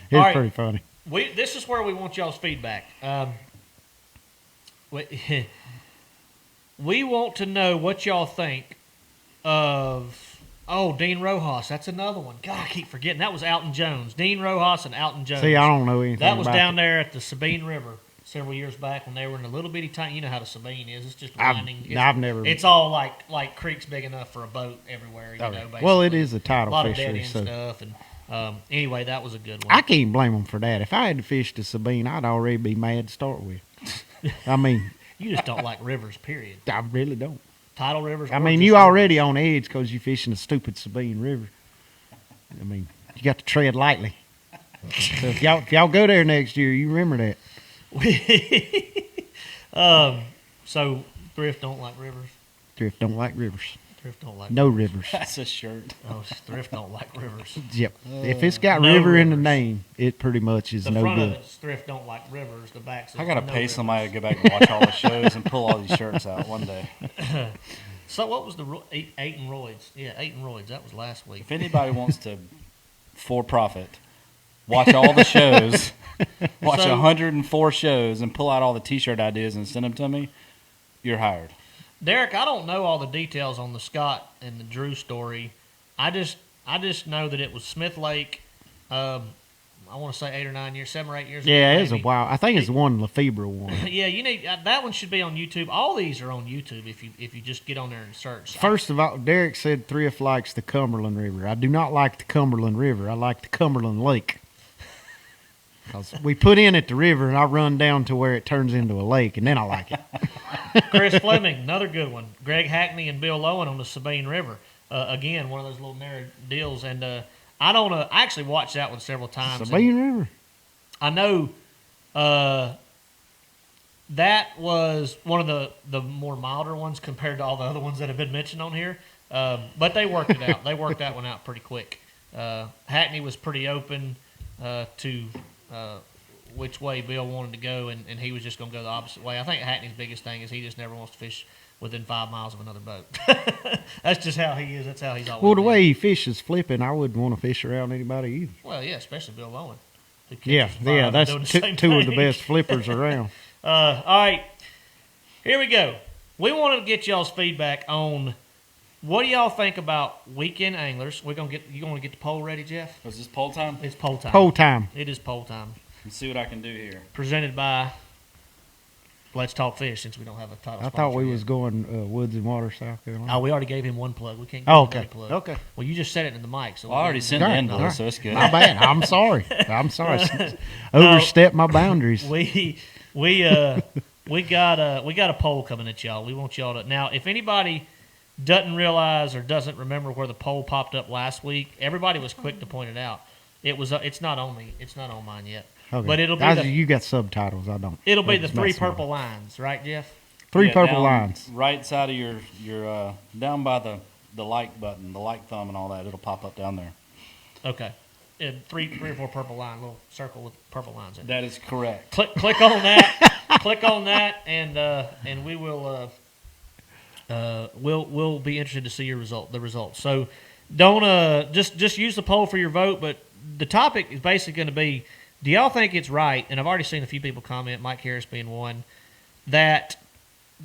[SPEAKER 2] pretty funny.
[SPEAKER 4] This is where we want y'all's feedback. We want to know what y'all think of Dean Rojas. That's another one. God, I keep forgetting. That was Alton Jones. Dean Rojas and Alton Jones.
[SPEAKER 2] See, I don't know anything
[SPEAKER 4] That was
[SPEAKER 2] about
[SPEAKER 4] down
[SPEAKER 2] it.
[SPEAKER 4] there at the Sabine River several years back when they were in a little bitty tiny. You know how the Sabine is. It's just winding.
[SPEAKER 2] I've never.
[SPEAKER 4] It's all like creeks big enough for a boat everywhere. Basically.
[SPEAKER 2] Well, it is a
[SPEAKER 4] a
[SPEAKER 2] tidal
[SPEAKER 4] lot
[SPEAKER 2] fishery.
[SPEAKER 4] of dead end
[SPEAKER 2] So
[SPEAKER 4] stuff. And anyway, that was a good one.
[SPEAKER 2] I can't blame them for that. If I had to fish the Sabine, I'd already be mad to start with. I mean,
[SPEAKER 4] You just don't like rivers, period.
[SPEAKER 2] I really don't.
[SPEAKER 4] Tidal rivers.
[SPEAKER 2] I
[SPEAKER 4] or
[SPEAKER 2] mean,
[SPEAKER 4] just
[SPEAKER 2] you
[SPEAKER 4] rivers.
[SPEAKER 2] already on edge because you're fishing a stupid Sabine River. I mean, you got to tread lightly. So if y'all go there next year, you remember that.
[SPEAKER 4] So Thrift don't like rivers.
[SPEAKER 2] Thrift don't like rivers.
[SPEAKER 4] Thrift don't like
[SPEAKER 2] No rivers.
[SPEAKER 1] That's a shirt.
[SPEAKER 4] Thrift don't like rivers.
[SPEAKER 2] Yep. If it's got
[SPEAKER 4] No
[SPEAKER 2] river in the
[SPEAKER 4] rivers.
[SPEAKER 2] name, it pretty much is
[SPEAKER 4] The
[SPEAKER 2] no
[SPEAKER 4] front
[SPEAKER 2] good.
[SPEAKER 4] of it's Thrift don't like rivers. The back says
[SPEAKER 1] I gotta
[SPEAKER 4] no
[SPEAKER 1] pay
[SPEAKER 4] rivers.
[SPEAKER 1] somebody to go back and watch all the shows and pull all these shirts out one day.
[SPEAKER 4] So what was the eight and Roids? Yeah, 8 and Roids. That was last week.
[SPEAKER 1] If anybody wants to, for profit, watch all the shows, watch
[SPEAKER 4] So-
[SPEAKER 1] 104 shows, and pull out all the T-shirt ideas and send them to me, you're hired.
[SPEAKER 4] Derek, I don't know all the details on the Scott and the Drew story. I just know that it was Smith Lake. I want to say 8 or 9 years, 7 or 8 years.
[SPEAKER 2] Yeah,
[SPEAKER 4] ago,
[SPEAKER 2] it was a
[SPEAKER 4] maybe.
[SPEAKER 2] while. I think it's the one Lefebvre one.
[SPEAKER 4] Yeah, you need that one should be on YouTube. All these are on YouTube if you just get on there and search.
[SPEAKER 2] First of all, Derek said Thrift likes the Cumberland River. I do not like the Cumberland River. I like the Cumberland Lake. 'Cause we put in at the river, and I run down to where it turns into a lake, and then I like it.
[SPEAKER 4] Chris Fleming, another good one. Greg Hackney and Bill Lowen on the Sabine River. Again, one of those little narrow deals. And I don't know. I actually watched that one several times.
[SPEAKER 2] Sabine River.
[SPEAKER 4] I know that was one of the more milder ones compared to all the other ones that have been mentioned on here. But they worked it out. They worked that one out pretty quick. Hackney was pretty open to which way Bill wanted to go, and he was just going to go the opposite way. I think Hackney's biggest thing is he just never wants to fish within 5 miles of another boat. That's just how he is. That's how he's always
[SPEAKER 2] Well, the
[SPEAKER 4] been.
[SPEAKER 2] way he fishes flipping, I wouldn't want to fish around anybody either.
[SPEAKER 4] Well, yeah, especially Bill Owen. who catches
[SPEAKER 2] Yeah,
[SPEAKER 4] five and
[SPEAKER 2] that's
[SPEAKER 4] doing the same
[SPEAKER 2] two of the
[SPEAKER 4] thing.
[SPEAKER 2] best flippers around.
[SPEAKER 4] All right, here we go. We want to get y'all's feedback on what do y'all think about weekend anglers. You going to get the poll ready, Jeff?
[SPEAKER 1] Was this poll time?
[SPEAKER 4] It's poll time.
[SPEAKER 2] Poll time.
[SPEAKER 4] It is poll time.
[SPEAKER 1] Let's see what I can do here.
[SPEAKER 4] Presented by Let's Talk Fish, since we don't have a title.
[SPEAKER 2] I thought we
[SPEAKER 4] sponsor
[SPEAKER 2] was
[SPEAKER 4] yet.
[SPEAKER 2] going Woods and Water, South Carolina.
[SPEAKER 4] Oh, we already gave him one plug. We can't give
[SPEAKER 2] Oh,
[SPEAKER 4] him
[SPEAKER 2] okay.
[SPEAKER 4] another plug.
[SPEAKER 2] Okay.
[SPEAKER 4] Well, you just said it in the mic, so
[SPEAKER 1] Well, I already
[SPEAKER 4] we'll
[SPEAKER 1] sent the
[SPEAKER 2] All right,
[SPEAKER 1] invoice,
[SPEAKER 2] all right.
[SPEAKER 1] so it's good.
[SPEAKER 2] My bad. I'm sorry. Overstepped my boundaries.
[SPEAKER 4] we got a poll coming at y'all. We want y'all to now. If anybody doesn't realize or doesn't remember where the poll popped up last week, everybody was quick to point it out. It was. It's not on me. It's not on mine yet.
[SPEAKER 2] Okay.
[SPEAKER 4] But it'll be
[SPEAKER 2] You got subtitles. I don't.
[SPEAKER 4] it'll be
[SPEAKER 2] I'm
[SPEAKER 4] the
[SPEAKER 2] just
[SPEAKER 4] three
[SPEAKER 2] messing with
[SPEAKER 4] purple lines, right, Jeff?
[SPEAKER 2] it. Three
[SPEAKER 1] Yeah,
[SPEAKER 2] purple
[SPEAKER 1] down
[SPEAKER 2] lines.
[SPEAKER 1] Right side of your down by the like button, the like thumb and all that. It'll pop up down there.
[SPEAKER 4] Okay. And three or four purple line, little circle with purple lines in it.
[SPEAKER 1] That is correct.
[SPEAKER 4] Click on that. Click on that, and we will we'll be interested to see the results. So don't just use the poll for your vote. But the topic is basically going to be: do y'all think it's right? And I've already seen a few people comment, Mike Harris being one, that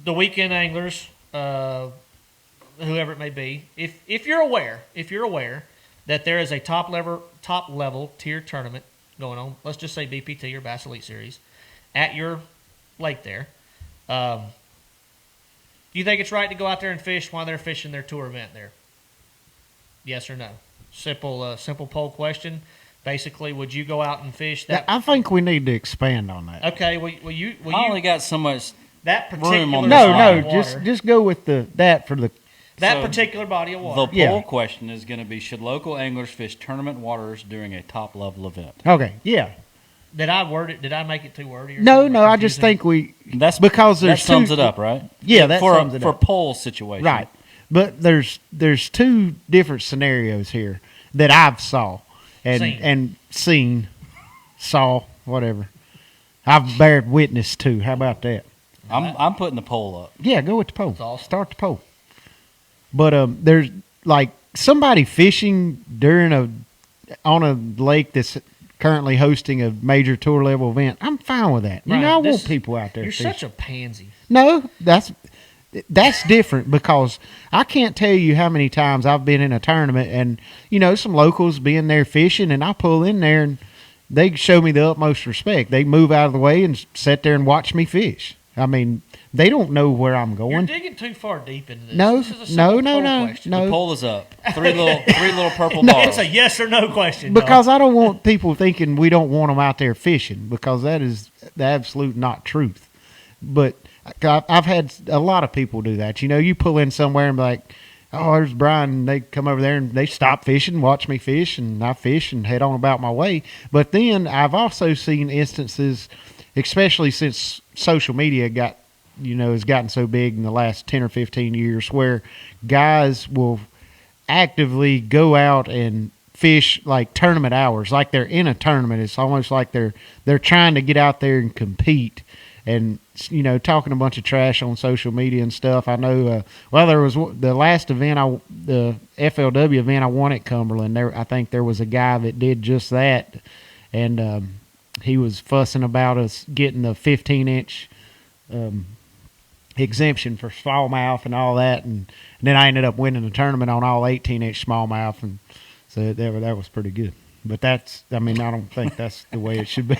[SPEAKER 4] the weekend anglers, whoever it may be, if you're aware that there is a top level tier tournament going on, let's just say BPT or Bass Elite Series, at your lake there, do you think it's right to go out there and fish while they're fishing their tour event there? Yes or no? Simple poll question. Basically, would you go out and fish that?
[SPEAKER 2] I think we need to expand on that.
[SPEAKER 4] Okay, will you
[SPEAKER 1] I only got so much.
[SPEAKER 4] that
[SPEAKER 1] room
[SPEAKER 4] particular
[SPEAKER 1] on
[SPEAKER 2] No,
[SPEAKER 1] this
[SPEAKER 4] body of
[SPEAKER 2] no,
[SPEAKER 4] water,
[SPEAKER 2] just go with that for the.
[SPEAKER 4] that
[SPEAKER 1] So,
[SPEAKER 4] particular body of
[SPEAKER 1] The
[SPEAKER 4] water.
[SPEAKER 1] poll
[SPEAKER 2] Yeah.
[SPEAKER 1] question is going to be: should local anglers fish tournament waters during a top level event?
[SPEAKER 2] Okay, yeah.
[SPEAKER 4] Did I word it? Did I make it too wordy? Or
[SPEAKER 2] No,
[SPEAKER 4] something?
[SPEAKER 2] no, I just
[SPEAKER 4] Confusing?
[SPEAKER 2] think
[SPEAKER 1] That's
[SPEAKER 2] because
[SPEAKER 1] that
[SPEAKER 2] there's
[SPEAKER 1] sums
[SPEAKER 2] two-
[SPEAKER 1] it up, right?
[SPEAKER 2] Yeah, that
[SPEAKER 1] for
[SPEAKER 2] sums it
[SPEAKER 1] for
[SPEAKER 2] up.
[SPEAKER 1] poll situation,
[SPEAKER 2] Right. But there's two different scenarios here that I've saw saw, whatever. I've bared witness to. How about that?
[SPEAKER 1] I'm putting the poll up.
[SPEAKER 2] Yeah, go with the poll.
[SPEAKER 4] That's awesome.
[SPEAKER 2] Start the poll. But there's like somebody fishing on a lake that's currently hosting a major tour level event. I'm fine with that.
[SPEAKER 4] Right,
[SPEAKER 2] I
[SPEAKER 4] this
[SPEAKER 2] want
[SPEAKER 4] is-
[SPEAKER 2] people out there
[SPEAKER 4] You're
[SPEAKER 2] fishing.
[SPEAKER 4] such a pansy.
[SPEAKER 2] No, that's different because I can't tell you how many times I've been in a tournament and some locals being there fishing and I pull in there and they show me the utmost respect. They move out of the way and sit there and watch me fish. I mean, they don't know where I'm
[SPEAKER 4] You're
[SPEAKER 2] going.
[SPEAKER 4] digging too far deep into this.
[SPEAKER 2] No,
[SPEAKER 4] This is a simple poll question.
[SPEAKER 1] The
[SPEAKER 2] no.
[SPEAKER 1] poll is up. Three little purple bars.
[SPEAKER 4] It's a yes or no question.
[SPEAKER 2] Because I don't want people thinking we don't want them out there fishing because that is the absolute not truth. But I've had a lot of people do that. You pull in somewhere and be like, oh, there's Brian. And they come over there and they stop fishing, watch me fish, and I fish and head on about my way. But then I've also seen instances, especially since social media has gotten so big in the last 10 or 15 years, where guys will actively go out and fish like tournament hours, like they're in a tournament. It's almost like they're trying to get out there and compete. And talking a bunch of trash on social media and stuff. I know. There was the last event, the FLW event I won at Cumberland. I think there was a guy that did just that, and he was fussing about us getting the 15-inch exemption for smallmouth and all that, and then I ended up winning the tournament on all 18-inch smallmouth, and so that was pretty good. But I don't think that's the way it should be.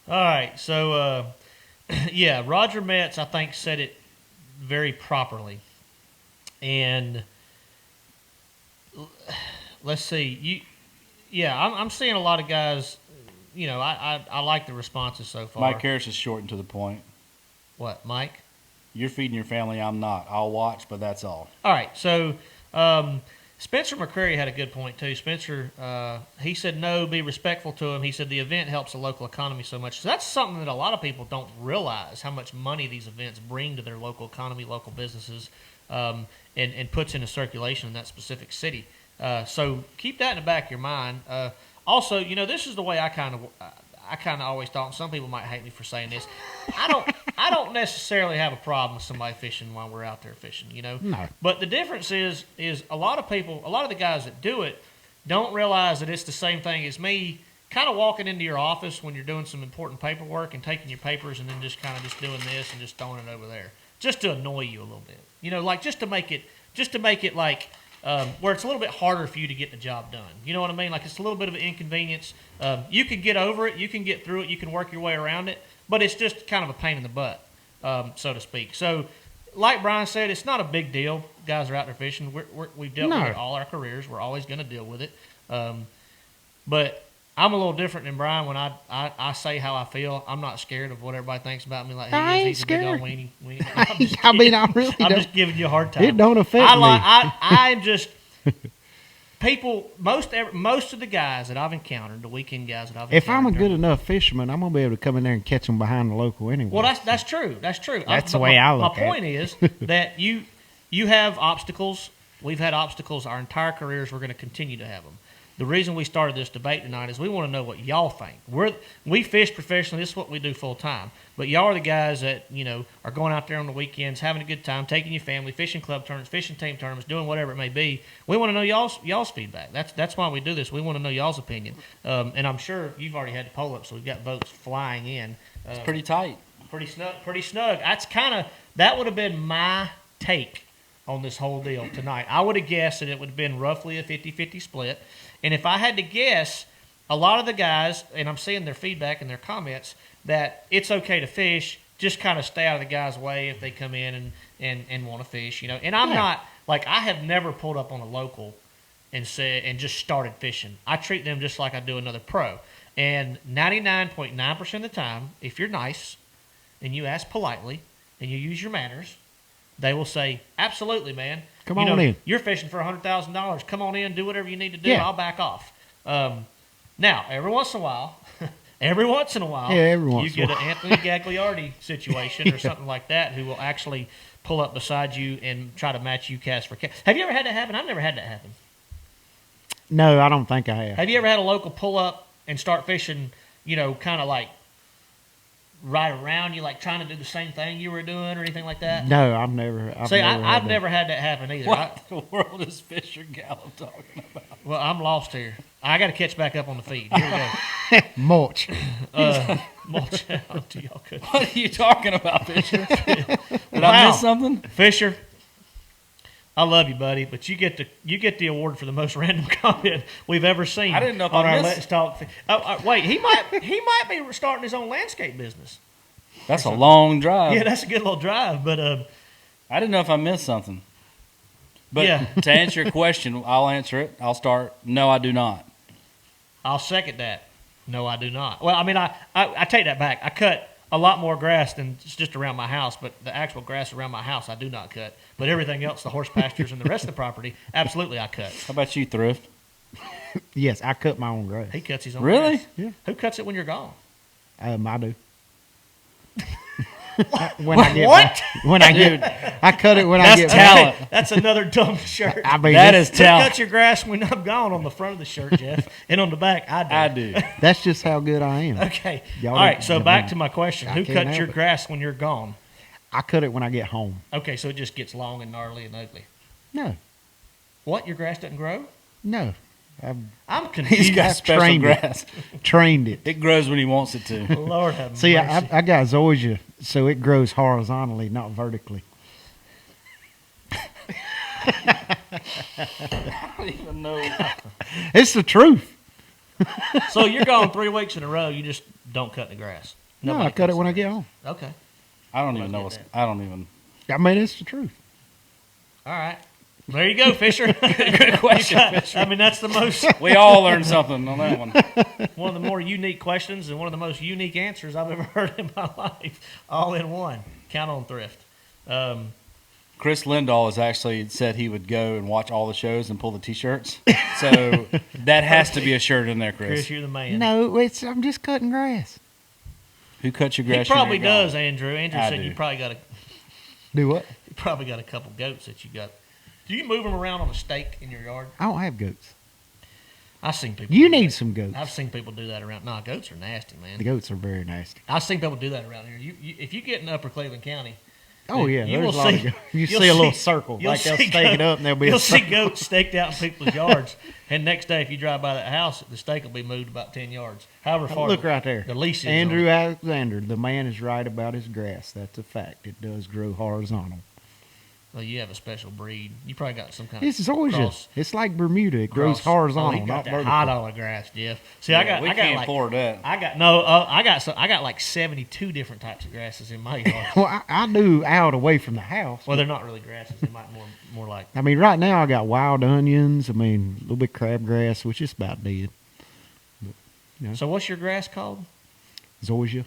[SPEAKER 4] All right, so yeah, Roger Metz, I think, said it very properly. And let's see, I'm seeing a lot of guys. I like the responses so far.
[SPEAKER 1] Mike Harris is short and to the point.
[SPEAKER 4] What, Mike?
[SPEAKER 1] You're feeding your family. I'm not. I'll watch, but that's all.
[SPEAKER 4] All right, so Spencer McCreary had a good point too. Spencer, he said no, be respectful to him. He said the event helps the local economy so much. So that's something that a lot of people don't realize, how much money these events bring to their local economy, local businesses, and puts into circulation in that specific city. So keep that in the back of your mind. Also, you know, this is the way I kind of always thought. Some people might hate me for saying this. I don't necessarily have a problem with somebody fishing while we're out there fishing, you know.
[SPEAKER 2] No.
[SPEAKER 4] But the difference is a lot of the guys that do it don't realize that it's the same thing as me kind of walking into your office when you're doing some important paperwork and taking your papers and then just kind of just doing this and just throwing it over there, just to annoy you a little bit, you know, like just to make it like where it's a little bit harder for you to get the job done. You know what I mean? Like it's a little bit of an inconvenience. You can get over it, you can get through it, you can work your way around it, but it's just kind of a pain in the butt, so to speak. So, like Brian said, it's not a big deal. Guys are out there fishing. We've dealt with it all our careers. We're always going to deal with it. But I'm a little different than Brian when I say how I feel. I'm not scared of what everybody thinks about me. Like,
[SPEAKER 2] I ain't
[SPEAKER 4] he's a big old
[SPEAKER 2] scared.
[SPEAKER 4] weenie. I'm just
[SPEAKER 2] I mean,
[SPEAKER 4] kidding.
[SPEAKER 2] I really
[SPEAKER 4] I'm
[SPEAKER 2] don't.
[SPEAKER 4] just giving you a hard time.
[SPEAKER 2] It don't affect me.
[SPEAKER 4] I'm just people. Most of the guys that I've encountered, the weekend guys that I've encountered.
[SPEAKER 2] If I'm a good enough fisherman, I'm gonna be able to come in there and catch them behind the local anyway.
[SPEAKER 4] Well, that's true. That's true.
[SPEAKER 2] That's the way I look
[SPEAKER 4] My
[SPEAKER 2] at it.
[SPEAKER 4] point is that you have obstacles. We've had obstacles our entire careers. We're going to continue to have them. The reason we started this debate tonight is we want to know what y'all think. We fish professionally. This is what we do full time. But y'all are the guys that, you know, are going out there on the weekends, having a good time, taking your family, fishing club tournaments, fishing team tournaments, doing whatever it may be. We want to know y'all's feedback. That's why we do this. We want to know y'all's opinion. And I'm sure you've already had the poll up, so we've got votes flying in.
[SPEAKER 1] It's pretty tight.
[SPEAKER 4] Pretty snug. That would have been my take on this whole deal tonight. I would have guessed that it would have been roughly a 50-50 split. And if I had to guess, a lot of the guys, and I'm seeing their feedback and their comments, that it's okay to fish, just kind of stay out of the guy's way if they come in and want to fish, you know. And I'm not, like, I have never pulled up on a local and just started fishing. I treat them just like I do another pro. And 99.9% of the time, if you're nice and you ask politely and you use your manners, they will say, absolutely, man.
[SPEAKER 2] Come on in.
[SPEAKER 4] You're fishing for $100,000. Come on in, do whatever you need to do.
[SPEAKER 2] Yeah.
[SPEAKER 4] I'll back off. Now, every once in a while, you get an Anthony Gagliardi situation or something like that who will actually pull up beside you and try to match you cast for cast. Have you ever had that happen? I've never had that happen.
[SPEAKER 2] No, I don't think I have.
[SPEAKER 4] Have you ever had a local pull up and start fishing, you know, kind of like right around you, like trying to do the same thing you were doing or anything like that?
[SPEAKER 2] No, I've never
[SPEAKER 4] had that happen either.
[SPEAKER 1] What the world is Fisher Gallup talking about?
[SPEAKER 4] Well, I'm lost here. I got to catch back up on the feed. Here we go.
[SPEAKER 2] Mulch.
[SPEAKER 4] Mulch out to y'all could.
[SPEAKER 1] What are you talking about, Fisher? Did I
[SPEAKER 4] Wow.
[SPEAKER 1] miss something?
[SPEAKER 4] Fisher, I love you, buddy, but you get the award for the most random comment we've ever seen.
[SPEAKER 1] I didn't know if
[SPEAKER 4] on
[SPEAKER 1] I
[SPEAKER 4] our
[SPEAKER 1] missed-
[SPEAKER 4] Let's Talk. Wait, he might be starting his own landscape business.
[SPEAKER 1] That's a long drive.
[SPEAKER 4] Yeah, that's a good little drive, but
[SPEAKER 1] I didn't know if I missed something. But
[SPEAKER 4] Yeah.
[SPEAKER 1] to answer your question, I'll answer it. I'll start. No, I do not.
[SPEAKER 4] I'll second that. No, I do not. Well, I mean, I take that back. I cut a lot more grass than just around my house, but the actual grass around my house I do not cut. But everything else, the horse pastures and the rest of the property, absolutely I cut.
[SPEAKER 1] How about you, Thrift?
[SPEAKER 2] Yes, I cut my own grass.
[SPEAKER 4] He cuts his own
[SPEAKER 1] Really?
[SPEAKER 4] grass.
[SPEAKER 2] Yeah.
[SPEAKER 4] Who cuts it when you're gone?
[SPEAKER 2] I do. When I get
[SPEAKER 4] What?
[SPEAKER 2] When I
[SPEAKER 1] Dude,
[SPEAKER 2] get, I cut it when I
[SPEAKER 1] that's
[SPEAKER 2] get
[SPEAKER 1] talent.
[SPEAKER 4] That's another dumb shirt.
[SPEAKER 2] I mean,
[SPEAKER 1] That
[SPEAKER 2] that's,
[SPEAKER 1] is
[SPEAKER 4] Who
[SPEAKER 1] talent.
[SPEAKER 4] cuts your grass when I'm gone on the front of the shirt, Jeff? And on the back, I do.
[SPEAKER 1] I do.
[SPEAKER 2] that's just how good I am.
[SPEAKER 4] Okay.
[SPEAKER 2] Y'all
[SPEAKER 4] All right,
[SPEAKER 2] don't-
[SPEAKER 4] so
[SPEAKER 2] I
[SPEAKER 4] back
[SPEAKER 2] mean,
[SPEAKER 4] to my question.
[SPEAKER 2] I
[SPEAKER 4] Who
[SPEAKER 2] can't
[SPEAKER 4] cuts your
[SPEAKER 2] help it.
[SPEAKER 4] grass when you're gone?
[SPEAKER 2] I cut it when I get home.
[SPEAKER 4] Okay, so it just gets long and gnarly and ugly.
[SPEAKER 2] No,
[SPEAKER 4] What? Your grass doesn't grow?
[SPEAKER 2] no, I've
[SPEAKER 4] I'm confused.
[SPEAKER 1] He's got special
[SPEAKER 2] trained it.
[SPEAKER 1] grass.
[SPEAKER 2] trained it.
[SPEAKER 1] It grows when he wants it to.
[SPEAKER 4] Lord have
[SPEAKER 2] See,
[SPEAKER 4] mercy.
[SPEAKER 2] I got zoysia, so it grows horizontally, not vertically.
[SPEAKER 1] I don't even know.
[SPEAKER 2] It's the truth.
[SPEAKER 4] So you're gone 3 weeks in a row. You just don't cut the grass.
[SPEAKER 2] No,
[SPEAKER 4] Nobody
[SPEAKER 2] I cut it
[SPEAKER 4] cuts
[SPEAKER 2] when
[SPEAKER 4] the
[SPEAKER 2] I get home.
[SPEAKER 4] grass. Okay.
[SPEAKER 1] I don't even know
[SPEAKER 4] get
[SPEAKER 1] what's.
[SPEAKER 4] that.
[SPEAKER 1] I don't even.
[SPEAKER 2] I mean, it's the truth.
[SPEAKER 4] All right. There you go, Fisher. Good question. I mean, that's the most
[SPEAKER 1] We all learned something on that one.
[SPEAKER 4] one of the more unique questions and one of the most unique answers I've ever heard in my life, all in one. Count on Thrift.
[SPEAKER 1] Chris Lindahl has actually said he would go and watch all the shows and pull the T-shirts. So that has to be a shirt in there, Chris.
[SPEAKER 4] Chris, you're the man.
[SPEAKER 2] No, I'm just cutting grass.
[SPEAKER 1] Who cuts your
[SPEAKER 4] He
[SPEAKER 1] grass?
[SPEAKER 4] probably
[SPEAKER 1] when you're
[SPEAKER 4] does,
[SPEAKER 1] gone?
[SPEAKER 4] Andrew. Andrew
[SPEAKER 1] I
[SPEAKER 4] said
[SPEAKER 1] do.
[SPEAKER 4] you probably got
[SPEAKER 2] Do what?
[SPEAKER 4] a couple goats that you got. Do you move them around on a stake in your yard?
[SPEAKER 2] I don't have goats.
[SPEAKER 4] I've seen people.
[SPEAKER 2] You
[SPEAKER 4] do
[SPEAKER 2] need
[SPEAKER 4] that.
[SPEAKER 2] some goats.
[SPEAKER 4] I've seen people do that around. Nah, goats are nasty, man.
[SPEAKER 2] The goats are very nasty.
[SPEAKER 4] I've seen people do that around here. If you get in Upper Cleveland County,
[SPEAKER 2] Oh yeah,
[SPEAKER 4] you
[SPEAKER 2] there's
[SPEAKER 4] will
[SPEAKER 2] a lot of
[SPEAKER 4] see-
[SPEAKER 2] goats. You
[SPEAKER 4] you'll
[SPEAKER 2] see a little
[SPEAKER 4] see-
[SPEAKER 2] circle,
[SPEAKER 4] you'll
[SPEAKER 2] like they'll
[SPEAKER 4] see
[SPEAKER 2] stake it up and there'll be
[SPEAKER 4] you'll
[SPEAKER 2] a
[SPEAKER 4] see
[SPEAKER 2] circle.
[SPEAKER 4] goats staked out in people's yards, and next day if you drive by that house, the stake will be moved about 10 yards. However far.
[SPEAKER 2] Look right there.
[SPEAKER 4] The lease is
[SPEAKER 2] Andrew
[SPEAKER 4] on it.
[SPEAKER 2] Alexander, the man is right about his grass. That's a fact. It does grow horizontal.
[SPEAKER 4] Well, you have a special breed. You probably got some kind
[SPEAKER 2] It's
[SPEAKER 4] of
[SPEAKER 2] zoysia.
[SPEAKER 4] cross.
[SPEAKER 2] It's like Bermuda. It grows
[SPEAKER 4] cross.
[SPEAKER 2] horizontal,
[SPEAKER 4] Oh, you got
[SPEAKER 2] not
[SPEAKER 4] that
[SPEAKER 2] vertical.
[SPEAKER 4] high dollar grass, Jeff. See,
[SPEAKER 1] Yeah, we
[SPEAKER 4] I got
[SPEAKER 1] can't
[SPEAKER 4] like
[SPEAKER 1] afford that.
[SPEAKER 4] I got like 72 different types of grasses in my yard.
[SPEAKER 2] Well, I do out away from the house.
[SPEAKER 4] Well, they're not really grasses. They might more like.
[SPEAKER 2] I mean, right now I got wild onions. I mean, a little bit crabgrass, which is about dead.
[SPEAKER 4] So what's your grass called?
[SPEAKER 2] Zoysia.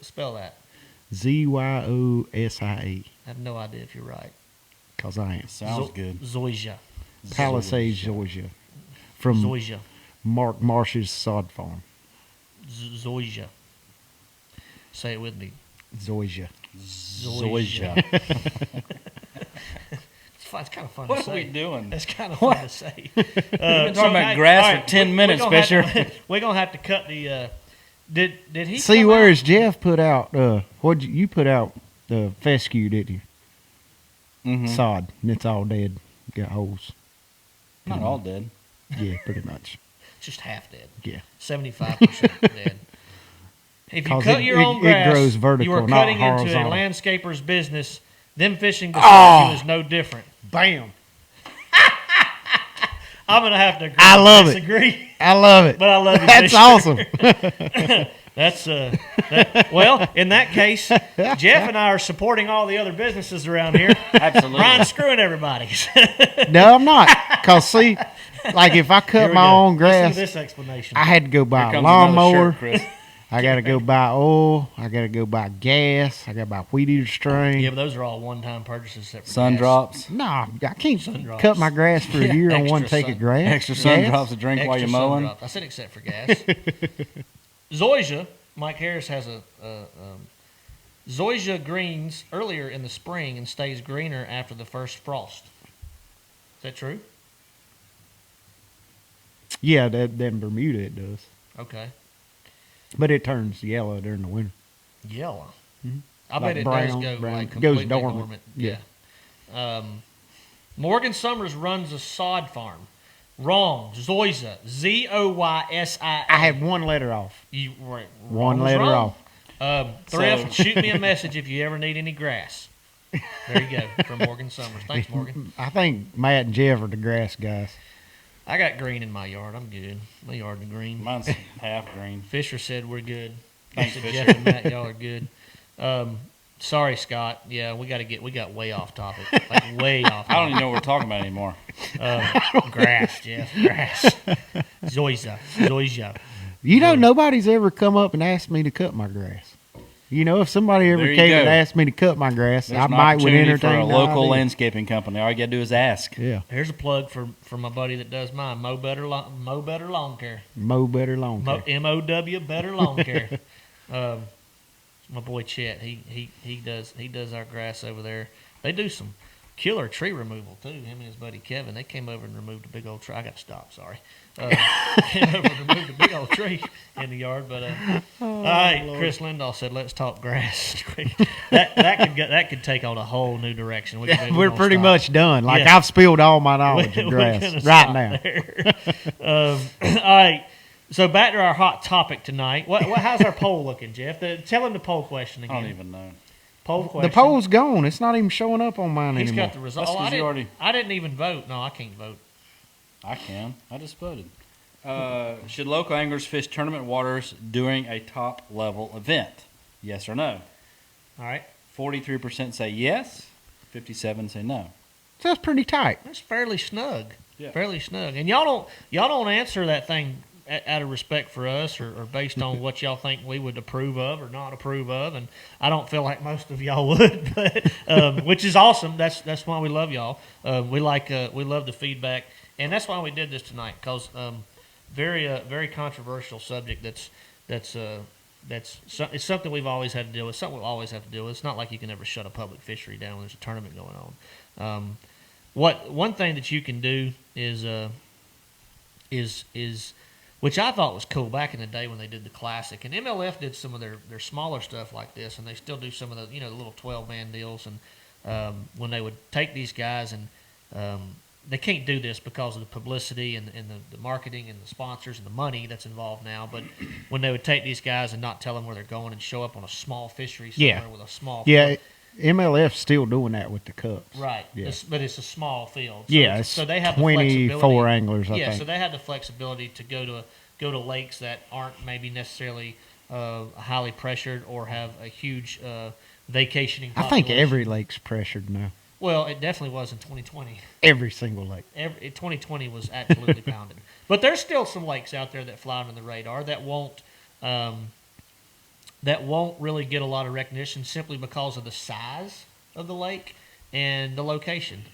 [SPEAKER 4] Spell that.
[SPEAKER 2] Zyosia.
[SPEAKER 4] I have no idea if you're right.
[SPEAKER 2] Because I am.
[SPEAKER 1] Sounds good.
[SPEAKER 4] Zoysia.
[SPEAKER 2] Palisades zoysia. From
[SPEAKER 4] Zoysia.
[SPEAKER 2] Mark Marsh's sod farm.
[SPEAKER 4] Zoysia. Say it with me.
[SPEAKER 2] Zoysia.
[SPEAKER 1] Zoysia.
[SPEAKER 4] It's kind of fun
[SPEAKER 1] What
[SPEAKER 4] to
[SPEAKER 1] are we
[SPEAKER 4] say.
[SPEAKER 1] doing?
[SPEAKER 4] That's kind of fun to say. We've
[SPEAKER 1] been talking about grass for 10 minutes, Fisher.
[SPEAKER 4] We're gonna have to cut the. Did he
[SPEAKER 2] See,
[SPEAKER 4] come
[SPEAKER 2] where's
[SPEAKER 4] out?
[SPEAKER 2] Jeff put out? You put out the fescue, didn't you?
[SPEAKER 1] Mm-hmm.
[SPEAKER 2] Sod, and it's all dead. Got holes.
[SPEAKER 1] Not all dead.
[SPEAKER 2] Yeah, pretty much.
[SPEAKER 4] Just half dead.
[SPEAKER 2] Yeah.
[SPEAKER 4] 75% dead. If you
[SPEAKER 2] 'Cause
[SPEAKER 4] cut
[SPEAKER 2] it-
[SPEAKER 4] your
[SPEAKER 2] it-
[SPEAKER 4] own
[SPEAKER 2] it
[SPEAKER 4] grass,
[SPEAKER 2] grows vertical,
[SPEAKER 4] you are
[SPEAKER 2] not
[SPEAKER 4] cutting into a
[SPEAKER 2] horizontal.
[SPEAKER 4] landscaper's business. Them fishing
[SPEAKER 2] Oh.
[SPEAKER 4] beside you is no different.
[SPEAKER 2] Bam.
[SPEAKER 4] I'm gonna have to agree
[SPEAKER 2] I love it.
[SPEAKER 4] disagree,
[SPEAKER 2] I love it.
[SPEAKER 4] but I love you.
[SPEAKER 2] That's
[SPEAKER 4] Fisher.
[SPEAKER 2] awesome.
[SPEAKER 4] That's well, in that case, Jeff and I are supporting all the other businesses around here.
[SPEAKER 1] Absolutely.
[SPEAKER 4] Brian's screwing everybody.
[SPEAKER 2] No, I'm not. Cause see, like if I
[SPEAKER 4] Here
[SPEAKER 2] cut
[SPEAKER 4] we
[SPEAKER 2] my
[SPEAKER 4] go.
[SPEAKER 2] own
[SPEAKER 4] Listen
[SPEAKER 2] grass,
[SPEAKER 4] to this explanation.
[SPEAKER 2] I had to go
[SPEAKER 1] Here
[SPEAKER 2] buy a
[SPEAKER 1] comes another
[SPEAKER 2] lawnmower.
[SPEAKER 1] shirt, Chris.
[SPEAKER 2] I got to go buy oil. I got to go buy gas. I got to buy wheat eater string.
[SPEAKER 4] Yeah, but those are all one-time purchases. Except for
[SPEAKER 1] Sun
[SPEAKER 4] gas.
[SPEAKER 1] drops.
[SPEAKER 2] Nah, I can't
[SPEAKER 4] Sun drops.
[SPEAKER 2] cut my grass for a year on one
[SPEAKER 4] Extra
[SPEAKER 2] take of
[SPEAKER 4] sun-
[SPEAKER 2] grass.
[SPEAKER 1] Extra sun
[SPEAKER 2] Gas?
[SPEAKER 1] drops to drink while
[SPEAKER 4] Extra
[SPEAKER 1] you're
[SPEAKER 4] sun
[SPEAKER 1] mowing.
[SPEAKER 4] drops. I said except for gas. Zoysia, Mike Harris has Zoysia greens earlier in the spring and stays greener after the first frost. Is that true?
[SPEAKER 2] Yeah, that in Bermuda it does,
[SPEAKER 4] Okay.
[SPEAKER 2] but it turns yellow during the winter.
[SPEAKER 4] Yellow.
[SPEAKER 2] Mhm.
[SPEAKER 4] I
[SPEAKER 2] Like
[SPEAKER 4] bet it
[SPEAKER 2] brown,
[SPEAKER 4] does go
[SPEAKER 2] brown.
[SPEAKER 4] like
[SPEAKER 2] It goes
[SPEAKER 4] completely
[SPEAKER 2] dormant.
[SPEAKER 4] Yeah. Morgan Summers runs a sod farm. Wrong. Zoysia. Zoysia.
[SPEAKER 2] I had one letter off.
[SPEAKER 4] You right.
[SPEAKER 2] One
[SPEAKER 4] wrong is
[SPEAKER 2] letter
[SPEAKER 4] wrong.
[SPEAKER 2] off.
[SPEAKER 4] Thrift, shoot me a message if you ever need any grass. There you go from Morgan Summers. Thanks, Morgan.
[SPEAKER 2] I think Matt and Jeff are the grass guys.
[SPEAKER 4] I got green in my yard. I'm good. My yard is green.
[SPEAKER 1] Mine's half green.
[SPEAKER 4] Fisher said we're good.
[SPEAKER 1] Thanks,
[SPEAKER 4] Said
[SPEAKER 1] Fisher.
[SPEAKER 4] Jeff and Matt, y'all are good. Sorry, Scott. Yeah, we got way off topic. Like way off.
[SPEAKER 1] I don't even know what we're talking about anymore.
[SPEAKER 4] Grass, Jeff. Grass. Zoysia.
[SPEAKER 2] You know, nobody's ever come up and asked me to cut my grass. You know, if somebody ever
[SPEAKER 1] There you
[SPEAKER 2] came
[SPEAKER 1] go.
[SPEAKER 2] and asked me to cut my grass,
[SPEAKER 1] There's
[SPEAKER 2] I
[SPEAKER 1] an
[SPEAKER 2] might would
[SPEAKER 1] opportunity
[SPEAKER 2] entertain
[SPEAKER 1] for a
[SPEAKER 2] the
[SPEAKER 1] local
[SPEAKER 2] idea.
[SPEAKER 1] landscaping company. All you got to do is ask.
[SPEAKER 2] Yeah,
[SPEAKER 4] Here's a plug for my buddy that does mine. Mow Better Lawn Care.
[SPEAKER 2] mow better lawn care.
[SPEAKER 4] MOW Better Lawn Care. My boy Chet, he does our grass over there. They do some killer tree removal too. Him and his buddy Kevin, they came over and removed a big old tree. I got to stop. Sorry. Came over and removed a big old tree in the yard. But all right,
[SPEAKER 2] Lord.
[SPEAKER 4] Chris Lindahl said, "Let's talk grass." that could take on a whole new direction.
[SPEAKER 2] We're pretty much done. Like
[SPEAKER 4] Yeah.
[SPEAKER 2] I've spilled all my knowledge of
[SPEAKER 4] We're
[SPEAKER 2] grass
[SPEAKER 4] gonna
[SPEAKER 2] right
[SPEAKER 4] stop
[SPEAKER 2] now.
[SPEAKER 4] there. All right. So back to our hot topic tonight. How's our poll looking, Jeff? Tell him the poll question
[SPEAKER 1] I
[SPEAKER 4] again.
[SPEAKER 1] don't even know.
[SPEAKER 4] Poll question.
[SPEAKER 2] The poll's gone. It's not even showing up on mine
[SPEAKER 4] He's
[SPEAKER 2] anymore.
[SPEAKER 4] got the result.
[SPEAKER 1] That's
[SPEAKER 4] Oh,
[SPEAKER 1] 'cause you already-
[SPEAKER 4] I didn't even vote. No, I can't vote.
[SPEAKER 1] I can. I just voted. Should local anglers fish tournament waters during a top level event? Yes or no?
[SPEAKER 4] All right.
[SPEAKER 1] 43% say yes. 57 say no.
[SPEAKER 2] So that's pretty tight.
[SPEAKER 4] That's fairly snug.
[SPEAKER 1] Yeah.
[SPEAKER 4] Fairly snug. And y'all don't answer that thing out of respect for us or based on what y'all think we would approve of or not approve of, and I don't feel like most of y'all would, but which is awesome. That's why we love y'all. We love the feedback, and that's why we did this tonight, because very controversial subject. It's something we've always had to deal with. Something we'll always have to deal with. It's not like you can ever shut a public fishery down when there's a tournament going on. One thing that you can do is which I thought was cool back in the day when they did the Classic, and MLF did some of their smaller stuff like this, and they still do some of the the little 12-man deals, and when they would take these guys, and they can't do this because of the publicity and the marketing and the sponsors and the money that's involved now, but when they would take these guys and not tell them where they're going and show up on a small fishery somewhere with a small field.
[SPEAKER 2] MLF's still doing that with the cups.
[SPEAKER 4] Right,
[SPEAKER 2] Yeah.
[SPEAKER 4] but it's a small field.
[SPEAKER 2] So
[SPEAKER 4] so they have
[SPEAKER 2] 24 anglers, I
[SPEAKER 4] think.
[SPEAKER 2] think.
[SPEAKER 4] So they have the flexibility to go to lakes that aren't maybe necessarily highly pressured or have a huge vacationing
[SPEAKER 2] I
[SPEAKER 4] population.
[SPEAKER 2] think every lake's pressured now.
[SPEAKER 4] Well, it definitely was in 2020.
[SPEAKER 2] Every single lake.
[SPEAKER 4] 2020 was absolutely pounded. But there's still some lakes out there that fly under the radar that won't really get a lot of recognition simply because of the size of the lake and the location.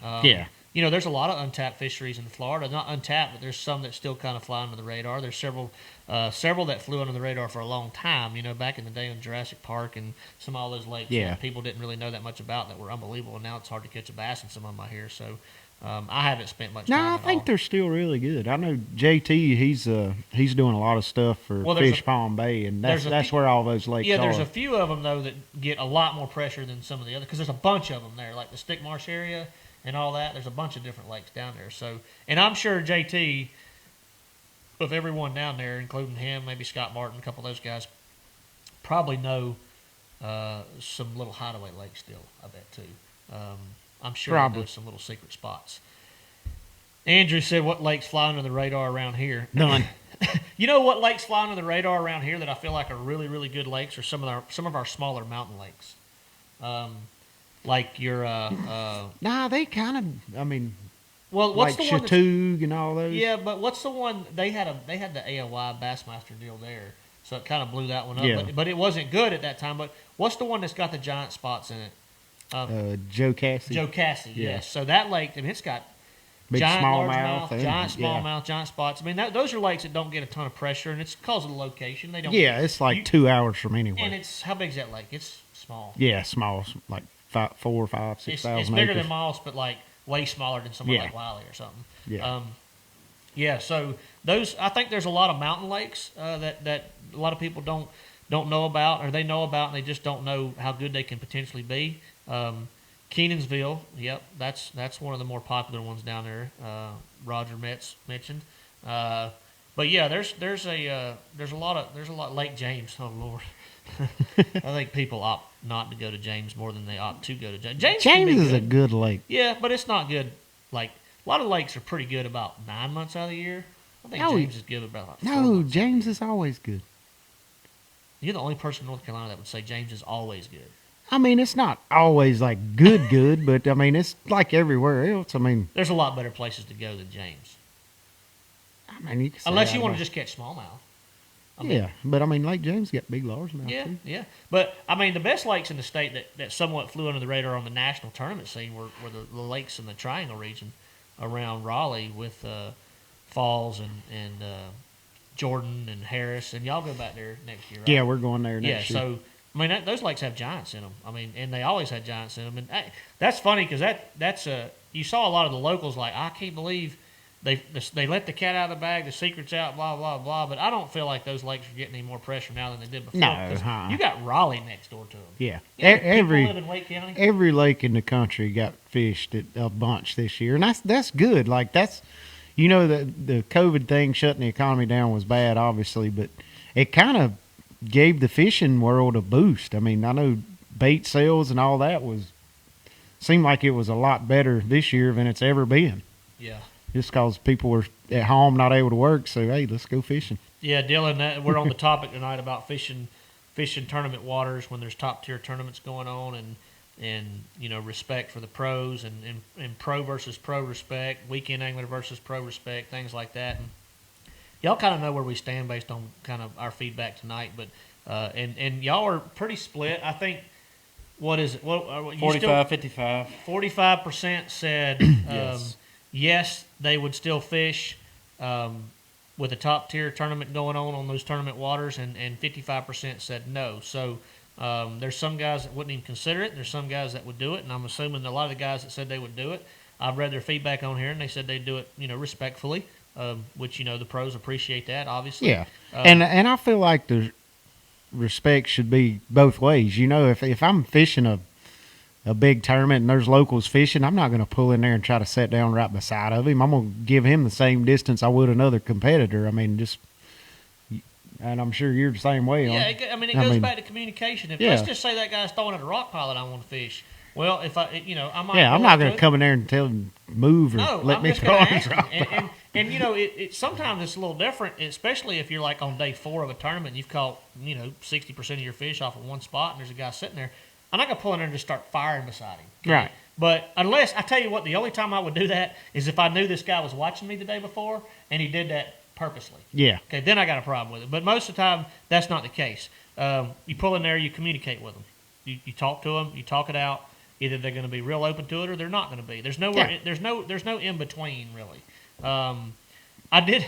[SPEAKER 4] There's a lot of untapped fisheries in Florida. Not untapped, but there's some that still kind of fly under the radar. There's several that flew under the radar for a long time. Back in the day in Jurassic Park and some of all those lakes that people didn't really know that much about that were unbelievable. And now it's hard to catch a bass in some of them out here. So I haven't spent much time.
[SPEAKER 2] No, I think they're still really good. I know JT. He's doing a lot of stuff for Fish Pond Bay, and that's where all those lakes are.
[SPEAKER 4] Yeah, there's a few of them though that get a lot more pressure than some of the others because there's a bunch of them there, like the Stick Marsh area and all that. There's a bunch of different lakes down there. So, and I'm sure JT, of everyone down there, including him, maybe Scott Martin, a couple of those guys, probably know some little hideaway lakes still. I bet too. I'm sure they know some little secret spots. Andrew said, "What lakes fly under the radar around here?"
[SPEAKER 2] None.
[SPEAKER 4] You know what lakes fly under the radar around here that I feel like are really, really good lakes are some of our smaller mountain lakes. Like your
[SPEAKER 2] Nah, they kind of. I mean,
[SPEAKER 4] well, what's
[SPEAKER 2] like
[SPEAKER 4] the one
[SPEAKER 2] Chattooga and all those.
[SPEAKER 4] Yeah, but what's the one they had the AOY Bassmaster deal there, so it kind of blew that one up.
[SPEAKER 2] Yeah.
[SPEAKER 4] But it wasn't good at that time. But what's the one that's got the giant spots in it?
[SPEAKER 2] Joe Cassie.
[SPEAKER 4] Joe Cassie,
[SPEAKER 2] Yeah.
[SPEAKER 4] yes. So that lake, I mean, it's got
[SPEAKER 2] Big
[SPEAKER 4] giant
[SPEAKER 2] smallmouth,
[SPEAKER 4] largemouth, giant smallmouth, giant spots. I mean, those are lakes that don't get a ton of pressure, and it's because of the location. They don't.
[SPEAKER 2] Yeah, it's like 2 hours from anywhere.
[SPEAKER 4] And it's how big's that lake? It's small.
[SPEAKER 2] Yeah, small, like 4, 5, 6,000
[SPEAKER 4] It's bigger
[SPEAKER 2] acres.
[SPEAKER 4] than Moss, but like way smaller than somewhere like Raleigh or something.
[SPEAKER 2] Yeah.
[SPEAKER 4] So those, I think there's a lot of mountain lakes that a lot of people don't know about, or they know about and they just don't know how good they can potentially be. Kenansville, yep, that's one of the more popular ones down there. Roger Metz mentioned, but yeah, there's a lot. Lake James, oh Lord, I think people opt not to go to James more than they opt to go to James.
[SPEAKER 2] James is a good lake.
[SPEAKER 4] Yeah, but it's not good. Like a lot of lakes are pretty good about 9 months out of the year. I think James is good about like 4 months.
[SPEAKER 2] James is always good.
[SPEAKER 4] You're the only person in North Carolina that would say James is always good.
[SPEAKER 2] I mean, it's not always like good, but I mean, it's like everywhere else. I mean,
[SPEAKER 4] there's a lot better places to go than James.
[SPEAKER 2] I mean, you can say
[SPEAKER 4] unless you want to just catch smallmouth.
[SPEAKER 2] But I mean, Lake James got big largemouth too.
[SPEAKER 4] Yeah. But I mean, the best lakes in the state that somewhat flew under the radar on the national tournament scene were the lakes in the Triangle region around Raleigh with Falls and Jordan and Harris. And y'all go back there next year, right?
[SPEAKER 2] Yeah, we're going there next year.
[SPEAKER 4] So I mean, those lakes have giants in them. I mean, and they always had giants in them. And that's funny because that's you saw a lot of the locals like, I can't believe they let the cat out of the bag, the secret's out, blah blah blah. But I don't feel like those lakes are getting any more pressure now than they did before.
[SPEAKER 2] No,
[SPEAKER 4] you got Raleigh next door to them.
[SPEAKER 2] Yeah,
[SPEAKER 4] every live in Wake County.
[SPEAKER 2] Every lake in the country got fished a bunch this year, and that's good. Like the COVID thing shutting the economy down was bad, obviously, but it kind of gave the fishing world a boost. I mean, I know bait sales and all that seemed like it was a lot better this year than it's ever been.
[SPEAKER 4] Yeah.
[SPEAKER 2] Just because people were at home not able to work, so hey, let's go fishing.
[SPEAKER 4] Yeah, Dylan, we're on the topic tonight about fishing tournament waters when there's top tier tournaments going on, and respect for the pros and pro versus pro respect, weekend angler versus pro respect, things like that. And y'all kind of know where we stand based on kind of our feedback tonight. But and y'all are pretty split. I think. What is it? What
[SPEAKER 1] 45, 55.
[SPEAKER 4] 45% said
[SPEAKER 1] Yes.
[SPEAKER 4] yes, they would still fish with a top tier tournament going on those tournament waters, and 55% said no. So there's some guys that wouldn't even consider it. There's some guys that would do it, and I'm assuming a lot of the guys that said they would do it, I've read their feedback on here, and they said they'd do it, respectfully, which the pros appreciate that, obviously.
[SPEAKER 2] Yeah, and I feel like the respect should be both ways. If I'm fishing a big tournament and there's locals fishing, I'm not going to pull in there and try to sit down right beside of him. I'm going to give him the same distance I would another competitor. I mean, and I'm sure you're the same way.
[SPEAKER 4] Yeah, it goes back to communication. Let's just say that guy's throwing at a rock pile that I want to fish. Well, if I might.
[SPEAKER 2] Yeah, I'm not going to come in there and tell him move or let me throw his rock pile.
[SPEAKER 4] And sometimes it's a little different, especially if you're like on day 4 of a tournament and you've caught 60% of your fish off of one spot, and there's a guy sitting there. I'm not going to pull in there and just start firing beside him. Okay?
[SPEAKER 2] Right.
[SPEAKER 4] But unless, I tell you what, the only time I would do that is if I knew this guy was watching me the day before and he did that purposely.
[SPEAKER 2] Yeah.
[SPEAKER 4] Okay, then I got a problem with it. But most of the time, that's not the case. You pull in there, you communicate with them. You talk to them, you talk it out. Either they're going to be real open to it or they're not going to be. There's no in between really. I did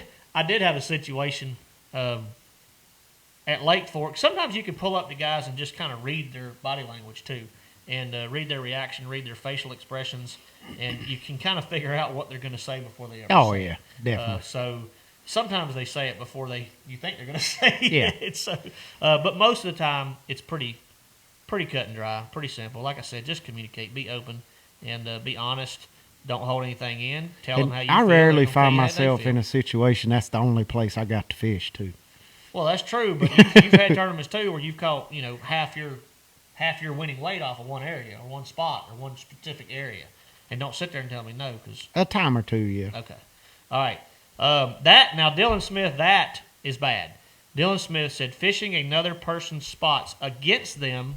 [SPEAKER 4] have a situation at Lake Fork. Sometimes you can pull up the guys and just kind of read their body language too, and read their reaction, read their facial expressions, and you can kind of figure out what they're going to say before they ever say
[SPEAKER 2] yeah,
[SPEAKER 4] it.
[SPEAKER 2] definitely.
[SPEAKER 4] So sometimes they say it before you think they're going to say
[SPEAKER 2] Yeah.
[SPEAKER 4] it. So, but most of the time it's pretty cut and dry, pretty simple. Like I said, just communicate, be open, and be honest. Don't hold anything in. Tell them how you feel.
[SPEAKER 2] I rarely
[SPEAKER 4] They don't tell
[SPEAKER 2] find
[SPEAKER 4] you how they
[SPEAKER 2] myself
[SPEAKER 4] feel.
[SPEAKER 2] in a situation that's the only place I got to fish too.
[SPEAKER 4] Well, that's true, but you've had tournaments too where you've caught half your winning weight off of one area or one spot or one specific area, and don't sit there and tell me no, because
[SPEAKER 2] A time or two, yeah.
[SPEAKER 4] okay, all right. Now Dylan Smith, that is bad. Dylan Smith said fishing another person's spots against them,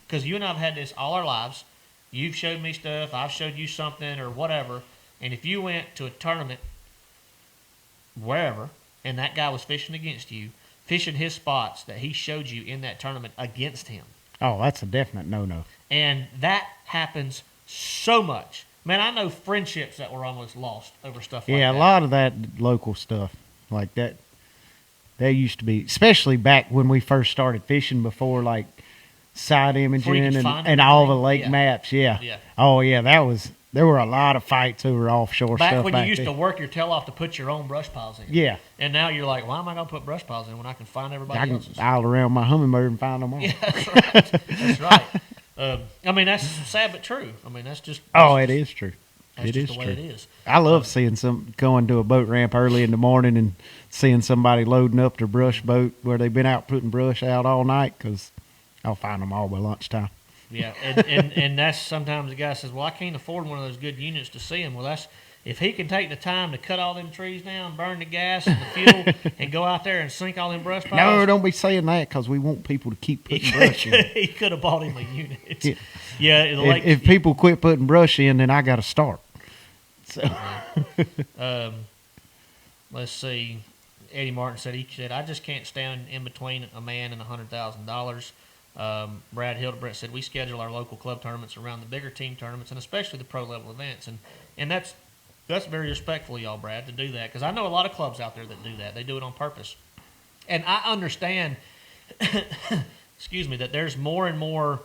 [SPEAKER 4] because you and I have had this all our lives. You've showed me stuff, I've showed you something or whatever, and if you went to a tournament wherever and that guy was fishing against you, fishing his spots that he showed you in that tournament against him.
[SPEAKER 2] Oh, that's a definite no-no.
[SPEAKER 4] And that happens so much. Man, I know friendships that were almost lost over stuff like that.
[SPEAKER 2] Yeah, a lot of that local stuff like that. They used to be, especially back when we first started fishing before, like side
[SPEAKER 4] Before you
[SPEAKER 2] imaging
[SPEAKER 4] could find
[SPEAKER 2] and all the
[SPEAKER 4] everything.
[SPEAKER 2] lake
[SPEAKER 4] Yeah.
[SPEAKER 2] maps. Yeah.
[SPEAKER 4] Yeah.
[SPEAKER 2] Oh, yeah, there were a lot of fights over offshore
[SPEAKER 4] Back
[SPEAKER 2] stuff
[SPEAKER 4] when
[SPEAKER 2] back
[SPEAKER 4] you used
[SPEAKER 2] then.
[SPEAKER 4] to work your tail off to put your own brush piles in.
[SPEAKER 2] Yeah.
[SPEAKER 4] And now you're like, why am I going to put brush piles in when I can find everybody
[SPEAKER 2] I can
[SPEAKER 4] else's?
[SPEAKER 2] dial around my hummingbird and find them all.
[SPEAKER 4] Yeah, that's right. That's right. I mean, that's sad but true. I mean, that's just.
[SPEAKER 2] Oh, it is true.
[SPEAKER 4] That's
[SPEAKER 2] It
[SPEAKER 4] just
[SPEAKER 2] is
[SPEAKER 4] the way
[SPEAKER 2] true.
[SPEAKER 4] it is.
[SPEAKER 2] I love seeing going to a boat ramp early in the morning and seeing somebody loading up their brush boat where they've been out putting brush out all night, because I'll find them all by lunchtime.
[SPEAKER 4] Yeah, and that's sometimes the guy says, well, I can't afford one of those good units to see him. Well, that's if he can take the time to cut all them trees down, burn the gas and the fuel, and go out there and sink all them brush piles.
[SPEAKER 2] No, don't be saying that, because we want people to keep putting brush in.
[SPEAKER 4] He could have bought him a unit.
[SPEAKER 2] Yeah.
[SPEAKER 4] Yeah, like
[SPEAKER 2] If people quit putting brush in, then I got to start. So
[SPEAKER 4] let's see. Eddie Martin said, I just can't stand in between a man and $100,000. Brad Hildebrandt said, we schedule our local club tournaments around the bigger team tournaments and especially the pro level events. And that's very respectful of y'all, Brad, to do that, because I know a lot of clubs out there that do that. They do it on purpose. And I understand, excuse me, that there's more and more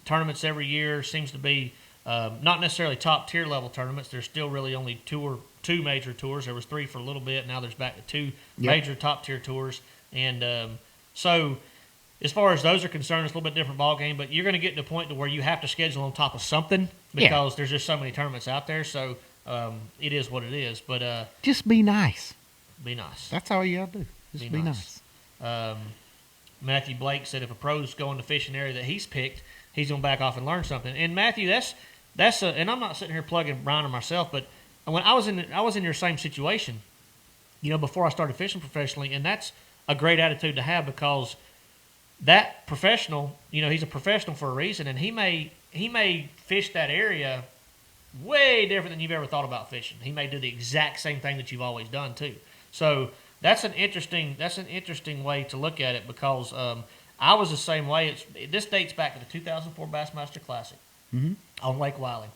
[SPEAKER 4] tournaments every year. Seems to be not necessarily top tier level tournaments. There's still really only two major tours. There was 3 for a little bit. Now there's back to 2 major top tier tours. And so as far as those are concerned, it's a little bit different ball game. But you're going to get to a point to where you have to schedule on top of something, because there's just so many tournaments out there. So it is what it is. But
[SPEAKER 2] just be nice.
[SPEAKER 4] be nice.
[SPEAKER 2] That's all you got to do. Just be nice.
[SPEAKER 4] Matthew Blake said if a pro's going to fish an area that he's picked, he's going to back off and learn something. And Matthew, that's and I'm not sitting here plugging Brian or myself, but when I was in your same situation, before I started fishing professionally, and that's a great attitude to have, because that professional, he's a professional for a reason, and he may fish that area way different than you've ever thought about fishing. He may do the exact same thing that you've always done too. So That's an interesting way to look at it because I was the same way. This dates back to the 2004 Bassmaster Classic on Lake Wiley.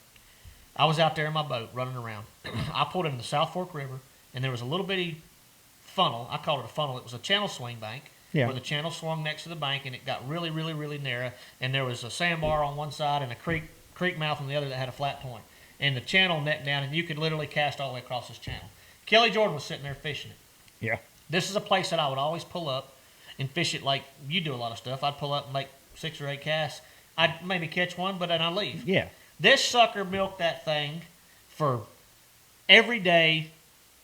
[SPEAKER 4] I was out there in my boat running around. I pulled into the South Fork River, and there was a little bitty funnel. I called it a funnel. It was a channel swing bank where the channel swung next to the bank, and it got really, really, really narrow. And there was a sandbar on one side and a creek mouth on the other that had a flat point. And the channel necked down, and you could literally cast all the way across this channel. Kelly Jordan was sitting there fishing it.
[SPEAKER 2] Yeah.
[SPEAKER 4] This is a place that I would always pull up and fish it like you do a lot of stuff. I'd pull up and make 6 or 8 casts. I'd maybe catch one, but then I'd leave.
[SPEAKER 2] Yeah.
[SPEAKER 4] This sucker milked that thing for every day,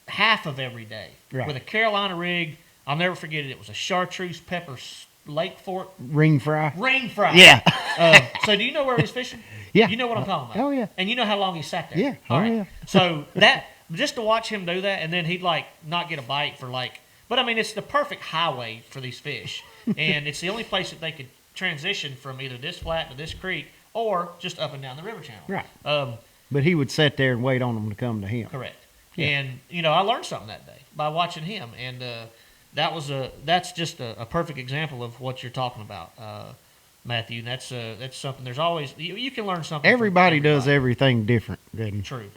[SPEAKER 4] half of every day.
[SPEAKER 2] Right.
[SPEAKER 4] With a Carolina rig. I'll never forget it. It was a chartreuse pepper Lake Fork
[SPEAKER 2] Ring fry.
[SPEAKER 4] Yeah. So do you know where he was fishing?
[SPEAKER 2] Yeah.
[SPEAKER 4] You know what I'm talking about?
[SPEAKER 2] Oh, yeah.
[SPEAKER 4] And you know how long he sat there?
[SPEAKER 2] Yeah.
[SPEAKER 4] All right.
[SPEAKER 2] Yeah.
[SPEAKER 4] So that, just to watch him do that, and then he'd like not get a bite for like, but I mean, it's the perfect highway for these fish. And it's the only place that they could transition from either this flat to this creek or just up and down the river channel.
[SPEAKER 2] Right. But he would sit there and wait on them to come to him.
[SPEAKER 4] Correct.
[SPEAKER 2] Yeah.
[SPEAKER 4] And, I learned something that day by watching him. And that's just a perfect example of what you're talking about, Matthew. And that's something, there's always, you can learn something.
[SPEAKER 2] Everybody does everything different.
[SPEAKER 4] True.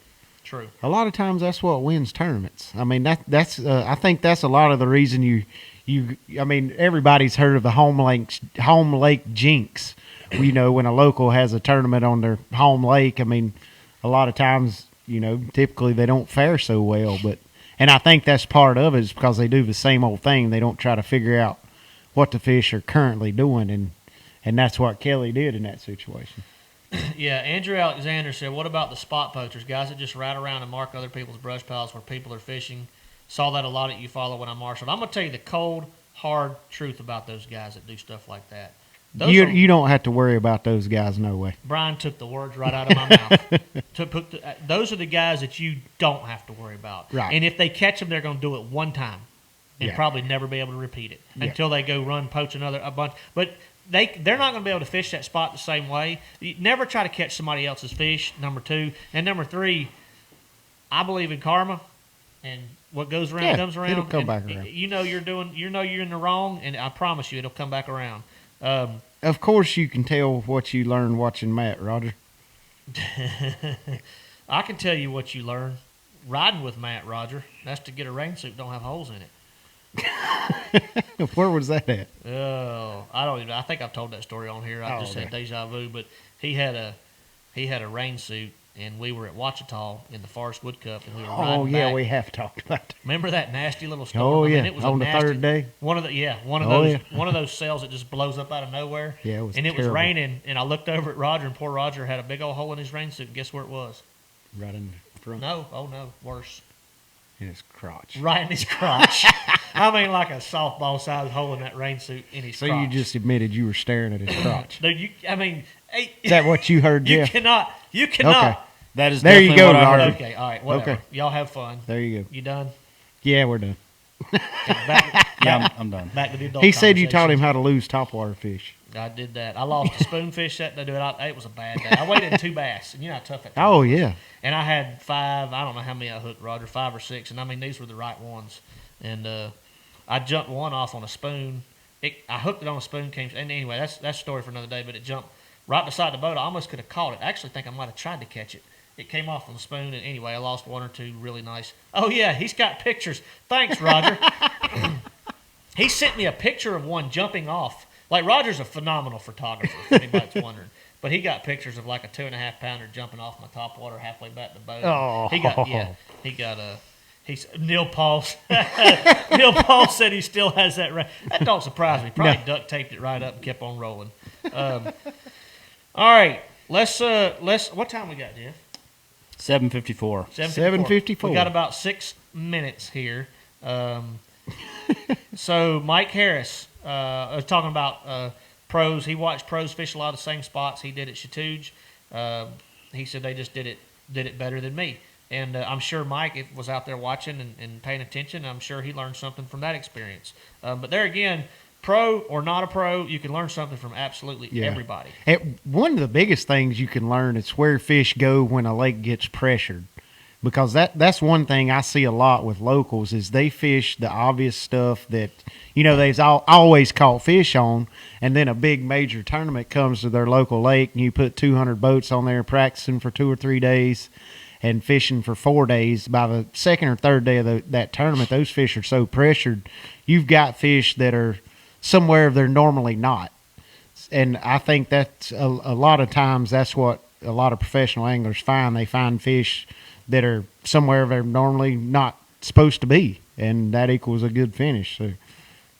[SPEAKER 2] A lot of times that's what wins tournaments. I mean, that's I think that's a lot of the reason I mean, everybody's heard of the home lake jinx. When a local has a tournament on their home lake, I mean, a lot of times, typically they don't fare so well. And I think that's part of it is because they do the same old thing. They don't try to figure out what the fish are currently doing, and that's what Kelly did in that situation.
[SPEAKER 4] Yeah, Andrew Alexander said, what about the spot poachers, guys that just ride around and mark other people's brush piles where people are fishing? Saw that a lot at You Follow when I marshaled. I'm going to tell you the cold, hard truth about those guys that do stuff like that.
[SPEAKER 2] You don't have to worry about those guys, no way.
[SPEAKER 4] Brian took the words right out of my mouth. Those are the guys that you don't have to worry about.
[SPEAKER 2] Right.
[SPEAKER 4] And if they catch them, they're going to do it one time and probably never be able to repeat it until they go poach a bunch. But they're not going to be able to fish that spot the same way. You never try to catch somebody else's fish, number 2. And number 3, I believe in karma. And what goes around comes around.
[SPEAKER 2] It'll come back around.
[SPEAKER 4] You're in the wrong, and I promise you it'll come back around.
[SPEAKER 2] Of course, you can tell what you learned watching Matt, Roger.
[SPEAKER 4] I can tell you what you learn riding with Matt, Roger. That's to get a rain suit don't have holes in it.
[SPEAKER 2] Where was that at?
[SPEAKER 4] Oh, I don't even. I think I've told that story on here. I just had deja vu, but he had a rain suit. And we were at Ouachita in the Forest Wood Cup, and we were riding back.
[SPEAKER 2] We have talked about that.
[SPEAKER 4] Remember that nasty little storm?
[SPEAKER 2] Oh, yeah,
[SPEAKER 4] it was
[SPEAKER 2] on the third day.
[SPEAKER 4] One of those cells that just blows up out of nowhere.
[SPEAKER 2] Yeah, it was
[SPEAKER 4] And it
[SPEAKER 2] terrible.
[SPEAKER 4] was raining, and I looked over at Roger, and poor Roger had a big old hole in his rain suit. And guess where it was?
[SPEAKER 2] Right in the front.
[SPEAKER 4] No, worse.
[SPEAKER 2] In his crotch.
[SPEAKER 4] Right in his crotch. I mean, like a softball-sized hole in that rain suit in his crotch.
[SPEAKER 2] So you just admitted you were staring at his crotch.
[SPEAKER 4] Dude,
[SPEAKER 2] Is that what you heard, Jeff?
[SPEAKER 4] You cannot.
[SPEAKER 2] Okay.
[SPEAKER 1] That is
[SPEAKER 2] there you
[SPEAKER 1] definitely
[SPEAKER 2] go,
[SPEAKER 1] what I heard.
[SPEAKER 2] Roger.
[SPEAKER 4] Okay, all right, whatever.
[SPEAKER 2] Okay.
[SPEAKER 4] Y'all have fun.
[SPEAKER 2] There you go.
[SPEAKER 4] You done?
[SPEAKER 2] Yeah, we're done.
[SPEAKER 1] I'm done.
[SPEAKER 4] Back to the adult
[SPEAKER 2] He said you taught
[SPEAKER 4] conversation.
[SPEAKER 2] him how to lose topwater fish.
[SPEAKER 4] I did that. I lost a spoonfish that day. It was a bad day. I weighed in 2 bass, and you know how tough that
[SPEAKER 2] Oh, yeah.
[SPEAKER 4] And I had 5. I don't know how many I hooked, Roger. 5 or 6, and I mean these were the right ones. And I jumped one off on a spoon. I hooked it on a spoon. And anyway, that's a story for another day. But it jumped right beside the boat. I almost could have caught it. I actually think I might have tried to catch it. It came off on the spoon, and anyway, I lost 1 or 2 really nice. Oh, yeah, he's got pictures. Thanks, Roger. He sent me a picture of one jumping off. Like, Roger's a phenomenal photographer, if anybody's wondering. But he got pictures of like a 2.5-pounder jumping off my topwater halfway back to the boat.
[SPEAKER 2] Oh.
[SPEAKER 4] Neil Paul. Neil Paul said he still has that. That don't surprise me. Probably duct taped it right up and kept on rolling. All right, let's. What time we got, Jeff?
[SPEAKER 1] 7:54.
[SPEAKER 2] 7:54.
[SPEAKER 4] We got about 6 minutes here. So Mike Harris was talking about pros. He watched pros fish a lot of the same spots he did at Chattooge. He said they just did it better than me. And I'm sure Mike was out there watching and paying attention. I'm sure he learned something from that experience. But there again, pro or not a pro, you can learn something from absolutely everybody.
[SPEAKER 2] One of the biggest things you can learn is where fish go when a lake gets pressured. because that's one thing I see a lot with locals is they fish the obvious stuff that they've always caught fish on, and then a big major tournament comes to their local lake and you put 200 boats on there practicing for 2 or 3 days and fishing for 4 days. By the second or third day of that tournament, those fish are so pressured, you've got fish that are somewhere they're normally not. And I think that's a lot of times that's what a lot of professional anglers find. They find fish that are somewhere they're normally not supposed to be, and that equals a good finish. So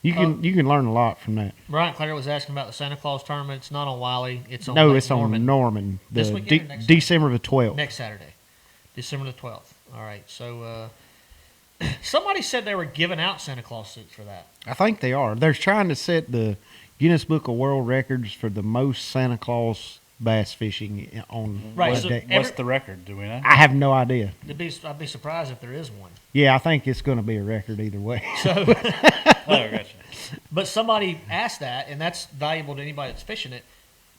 [SPEAKER 2] you can learn a lot from that.
[SPEAKER 4] Brian Clare was asking about the Santa Claus tournament. It's not on Wiley. It's on
[SPEAKER 2] it's
[SPEAKER 4] Norman.
[SPEAKER 2] on Norman.
[SPEAKER 4] This weekend or next
[SPEAKER 2] December the 12th.
[SPEAKER 4] Next Saturday, December the 12th. All right. So somebody said they were giving out Santa Claus suits for that.
[SPEAKER 2] I think they are. They're trying to set the Guinness Book of World Records for the most Santa Claus bass fishing on
[SPEAKER 4] Right,
[SPEAKER 2] one
[SPEAKER 4] so
[SPEAKER 2] day.
[SPEAKER 1] What's the record? Do we know?
[SPEAKER 2] I have no idea.
[SPEAKER 4] I'd be surprised if there is one.
[SPEAKER 2] Yeah, I think it's going to be a record either way.
[SPEAKER 4] So,
[SPEAKER 1] Oh, gotcha.
[SPEAKER 4] but somebody asked that, and that's valuable to anybody that's fishing it.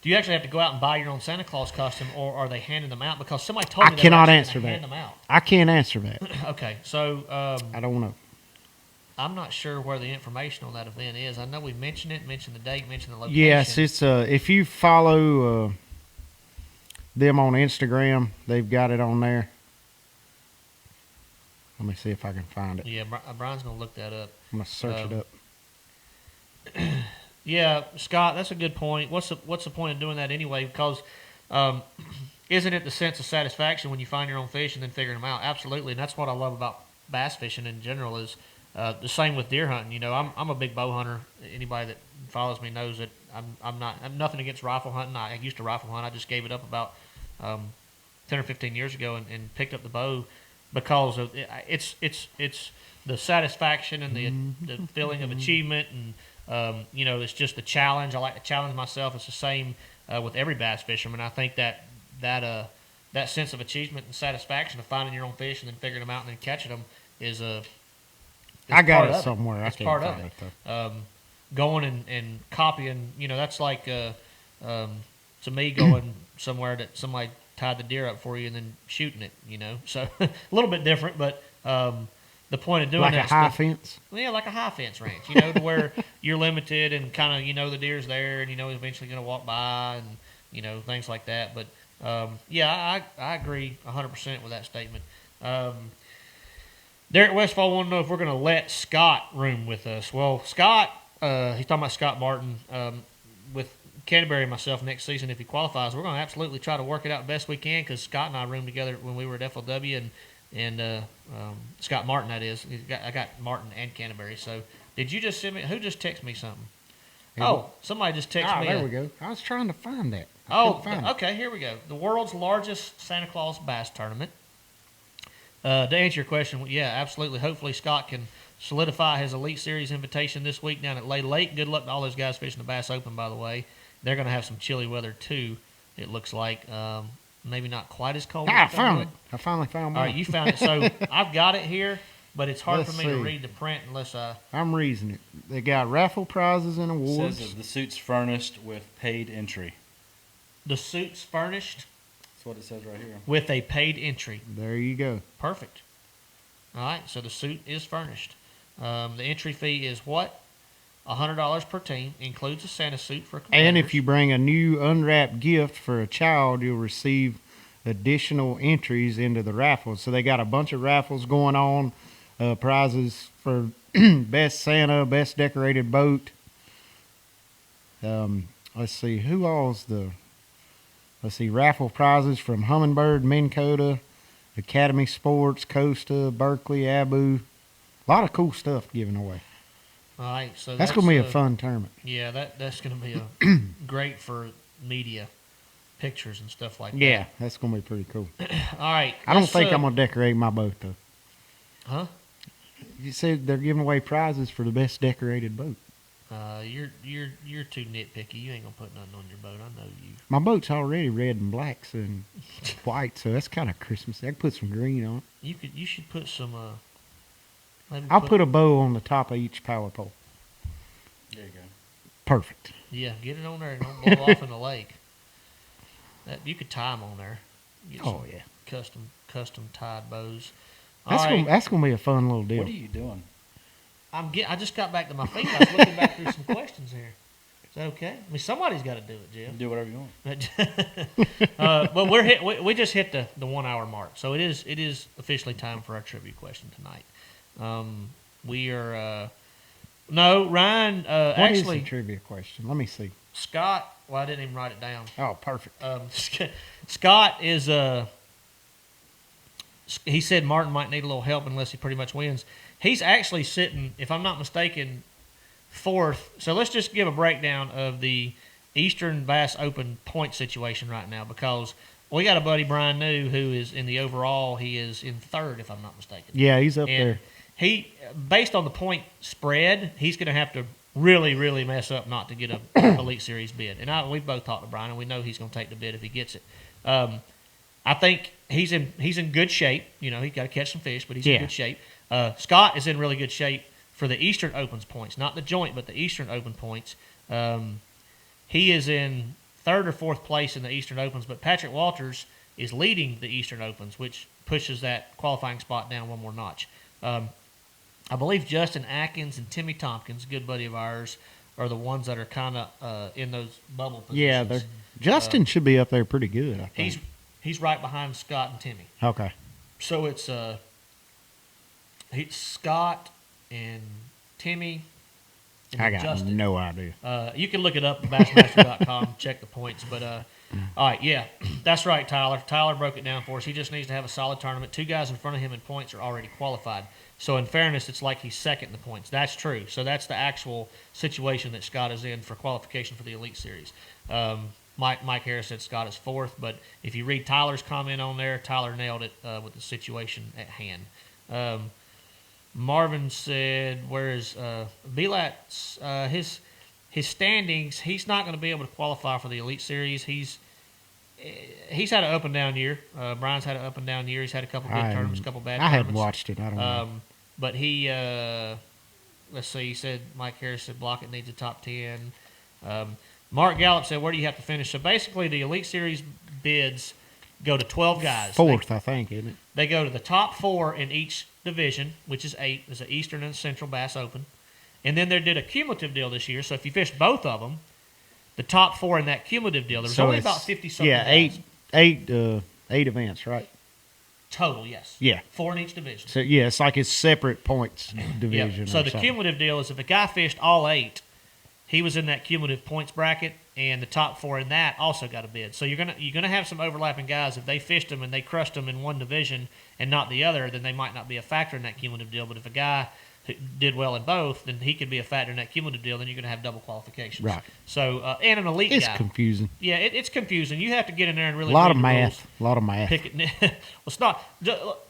[SPEAKER 4] Do you actually have to go out and buy your own Santa Claus costume, or are they handing them out? Because somebody told me
[SPEAKER 2] I
[SPEAKER 4] they
[SPEAKER 2] cannot
[SPEAKER 4] were
[SPEAKER 2] answer
[SPEAKER 4] actually
[SPEAKER 2] that.
[SPEAKER 4] hand them out.
[SPEAKER 2] I can't answer that.
[SPEAKER 4] Okay, so
[SPEAKER 2] I don't know.
[SPEAKER 4] I'm not sure where the information on that event is. I know we mentioned it, mentioned the date, mentioned the location.
[SPEAKER 2] Yes, it's if you follow them on Instagram, they've got it on there. Let me see if I can find it.
[SPEAKER 4] Yeah, Brian's going to look that up.
[SPEAKER 2] I'm going to search it up.
[SPEAKER 4] Yeah, Scott, that's a good point. What's the point of doing that anyway? Because isn't it the sense of satisfaction when you find your own fish and then figuring them out? Absolutely, and that's what I love about bass fishing in general is the same with deer hunting. I'm a big bow hunter. Anybody that follows me knows that I'm nothing against rifle hunting. I used to rifle hunt. I just gave it up about 10 or 15 years ago and picked up the bow because of it's the satisfaction and the feeling of achievement and it's just the challenge. I like to challenge myself. It's the same with every bass fisherman. I think that sense of achievement and satisfaction of finding your own fish and then figuring them out and then catching them is
[SPEAKER 2] I got it somewhere. I
[SPEAKER 4] It's
[SPEAKER 2] can't
[SPEAKER 4] part
[SPEAKER 2] find
[SPEAKER 4] of
[SPEAKER 2] it
[SPEAKER 4] it.
[SPEAKER 2] though.
[SPEAKER 4] Going and copying, that's like to me going somewhere that somebody tied the deer up for you and then shooting it. So a little bit different, but the point of doing
[SPEAKER 2] Like a
[SPEAKER 4] that
[SPEAKER 2] high
[SPEAKER 4] stuff,
[SPEAKER 2] fence.
[SPEAKER 4] yeah, like a high fence ranch, to where you're limited and kind of the deer's there and eventually going to walk by and things like that. But I agree 100% with that statement. Derek Westfall wanted to know if we're going to let Scott room with us. Well, Scott, he's talking about Scott Martin with Canterbury and myself next season if he qualifies. We're going to absolutely try to work it out the best we can because Scott and I roomed together when we were at FLW and Scott Martin, that is. I got Martin and Canterbury. So did you just send me? Who just texted me something? Oh, somebody just texted me.
[SPEAKER 2] There we go. I was trying to find that.
[SPEAKER 4] Okay, here we go. The world's largest Santa Claus bass tournament. To answer your question, yeah, absolutely. Hopefully Scott can solidify his Elite Series invitation this week down at Lay Lake. Good luck to all those guys fishing the Bass Open, by the way. They're going to have some chilly weather, too, it looks like. Maybe not quite as cold.
[SPEAKER 2] I found it. I finally found one.
[SPEAKER 4] All right, you found it. So I've got it here, but it's hard
[SPEAKER 2] Let's
[SPEAKER 4] for me to
[SPEAKER 2] see.
[SPEAKER 4] read the print unless I...
[SPEAKER 2] I'm reading it. They got raffle prizes and
[SPEAKER 1] It
[SPEAKER 2] awards.
[SPEAKER 1] says that the suit's furnished with paid entry.
[SPEAKER 4] The suit's furnished
[SPEAKER 1] That's what it says right here.
[SPEAKER 4] with a paid entry.
[SPEAKER 2] There you go.
[SPEAKER 4] Perfect. All right, so the suit is furnished. The entry fee is what? $100 per team. Includes a Santa suit for competitors.
[SPEAKER 2] And if you bring a new unwrapped gift for a child, you'll receive additional entries into the raffles. So they got a bunch of raffles going on, prizes for best Santa, best decorated boat. Let's see, raffle prizes from Humminbird, Minn Kota, Academy Sports, Costa, Berkeley, Abu. A lot of cool stuff given away.
[SPEAKER 4] All right, so
[SPEAKER 2] That's going to be a fun tournament.
[SPEAKER 4] Yeah, that's going to be great for media, pictures and stuff like
[SPEAKER 2] Yeah, that's going to be pretty cool.
[SPEAKER 4] that. All right.
[SPEAKER 2] I don't
[SPEAKER 4] let's,
[SPEAKER 2] think I'm going to decorate my boat, though.
[SPEAKER 4] Huh?
[SPEAKER 2] You said they're giving away prizes for the best decorated boat.
[SPEAKER 4] You're too nitpicky. You ain't gonna put nothing on your boat. I know you.
[SPEAKER 2] My boat's already red and black and white, so that's kind of Christmassy. I could put some green on it.
[SPEAKER 4] You should put some. Maybe
[SPEAKER 2] I'll put a bow on the top of each power pole.
[SPEAKER 1] There you go.
[SPEAKER 2] Perfect.
[SPEAKER 4] Yeah, get it on there and don't blow off in the lake. You could tie them on there. Get
[SPEAKER 2] Oh, yeah.
[SPEAKER 4] custom tied bows.
[SPEAKER 2] That's gonna be a fun little deal.
[SPEAKER 1] What are you doing?
[SPEAKER 4] I just got back to my feet. I was looking back through some questions here. Is that okay? I mean, somebody's got to do it, Jim.
[SPEAKER 1] Do whatever you want.
[SPEAKER 4] Well, we just hit the 1 hour mark, so it is officially time for our trivia question tonight. We are no Ryan.
[SPEAKER 2] What
[SPEAKER 4] Actually,
[SPEAKER 2] is the trivia question? Let me see.
[SPEAKER 4] Scott. Well, I didn't even write it down.
[SPEAKER 2] Oh, perfect.
[SPEAKER 4] Scott is he said Martin might need a little help unless he pretty much wins. He's actually sitting, if I'm not mistaken, fourth. So let's just give a breakdown of the Eastern Bass Open point situation right now, because we got a buddy, Brian New, who is in the overall. He is in third, if I'm not mistaken.
[SPEAKER 2] Yeah, he's up
[SPEAKER 4] And
[SPEAKER 2] there.
[SPEAKER 4] He, based on the point spread, he's going to have to really, really mess up not to get a Elite Series bid. And we've both talked to Brian, and we know he's going to take the bid if he gets it. I think he's in good shape. You know, he's got to catch some fish, but he's in good shape. Scott is in really good shape for the Eastern Opens points, not the joint, but the Eastern Open points. He is in third or fourth place in the Eastern Opens, but Patrick Walters is leading the Eastern Opens, which pushes that qualifying spot down one more notch. I believe Justin Atkins and Timmy Tompkins, a good buddy of ours, are the ones that are kind of in those bubble positions.
[SPEAKER 2] Yeah, Justin should be up there pretty good, I think.
[SPEAKER 4] He's right behind Scott and Timmy.
[SPEAKER 2] Okay.
[SPEAKER 4] So it's Scott and Timmy. And
[SPEAKER 2] I got
[SPEAKER 4] Justin.
[SPEAKER 2] no idea.
[SPEAKER 4] You can look it up at bassmaster.com, check the points. But all right, yeah, that's right, Tyler. Tyler broke it down for us. He just needs to have a solid tournament. 2 guys in front of him in points are already qualified. So in fairness, it's like he's second in the points. That's true. So that's the actual situation that Scott is in for qualification for the Elite Series. Mike Harris said Scott is fourth, but if you read Tyler's comment on there, Tyler nailed it with the situation at hand. Marvin said, where is Belat's his standings? He's not going to be able to qualify for the Elite Series. He's had an up and down year. Brian's had an up and down year. He's had a couple good tournaments, a couple bad tournaments.
[SPEAKER 2] I hadn't watched it. I don't know.
[SPEAKER 4] But he, let's see, he said, Mike Harris said Blockett needs a top 10. Mark Gallup said, where do you have to finish? So basically, the Elite Series bids go to 12 guys.
[SPEAKER 2] Fourth, I think, isn't it?
[SPEAKER 4] They go to the top 4 in each division, which is 8. There's an Eastern and Central Bass Open. And then they did a cumulative deal this year. So if you fished both of them, the top 4 in that cumulative deal, there's only about 50-something guys.
[SPEAKER 2] Yeah, eight events, right?
[SPEAKER 4] Total, yes.
[SPEAKER 2] Yeah.
[SPEAKER 4] 4 in each division.
[SPEAKER 2] So, yeah, it's like it's separate points division.
[SPEAKER 4] Yeah. So the cumulative deal is if a guy fished all 8, he was in that cumulative points bracket, and the top 4 in that also got a bid. So you're gonna have some overlapping guys. If they fished them and they crushed them in one division and not the other, then they might not be a factor in that cumulative deal. But if a guy who did well in both, then he could be a factor in that cumulative deal. Then you're gonna have double qualifications.
[SPEAKER 2] Right.
[SPEAKER 4] So and an elite
[SPEAKER 2] It's
[SPEAKER 4] guy.
[SPEAKER 2] confusing.
[SPEAKER 4] Yeah, it's confusing. You have to get in there and really
[SPEAKER 2] A lot
[SPEAKER 4] read
[SPEAKER 2] of
[SPEAKER 4] the
[SPEAKER 2] math.
[SPEAKER 4] rules.
[SPEAKER 2] A lot of math.
[SPEAKER 4] Pick it. Well, it's not.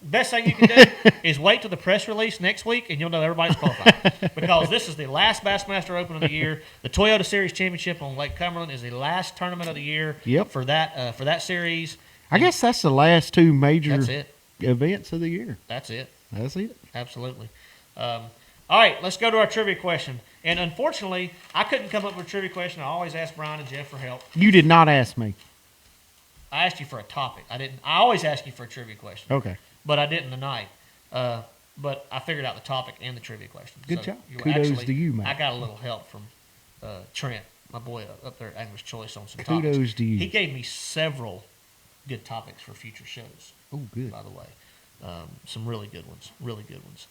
[SPEAKER 4] Best thing you can do is wait till the press release next week, and you'll know everybody's qualified. Because this is the last Bassmaster Open of the year. The Toyota Series Championship on Lake Cumberland is the last tournament of the year.
[SPEAKER 2] Yep.
[SPEAKER 4] For that series.
[SPEAKER 2] I guess that's the last 2 major
[SPEAKER 4] That's it.
[SPEAKER 2] events of the year.
[SPEAKER 4] That's it.
[SPEAKER 2] That's it.
[SPEAKER 4] Absolutely. All right, let's go to our trivia question. And unfortunately, I couldn't come up with a trivia question. I always ask Brian and Jeff for help.
[SPEAKER 2] You did not ask me.
[SPEAKER 4] I asked you for a topic. I always ask you for a trivia question.
[SPEAKER 2] Okay.
[SPEAKER 4] But I didn't tonight. But I figured out the topic and the trivia question.
[SPEAKER 2] Good job.
[SPEAKER 4] You were
[SPEAKER 2] Kudos to you, man.
[SPEAKER 4] I got a little help from Trent, my boy up there at Anglers Choice, on some
[SPEAKER 2] Kudos
[SPEAKER 4] topics.
[SPEAKER 2] to you.
[SPEAKER 4] He gave me several good topics for future shows.
[SPEAKER 2] Oh, good.
[SPEAKER 4] By the way, some really good ones. Really good ones.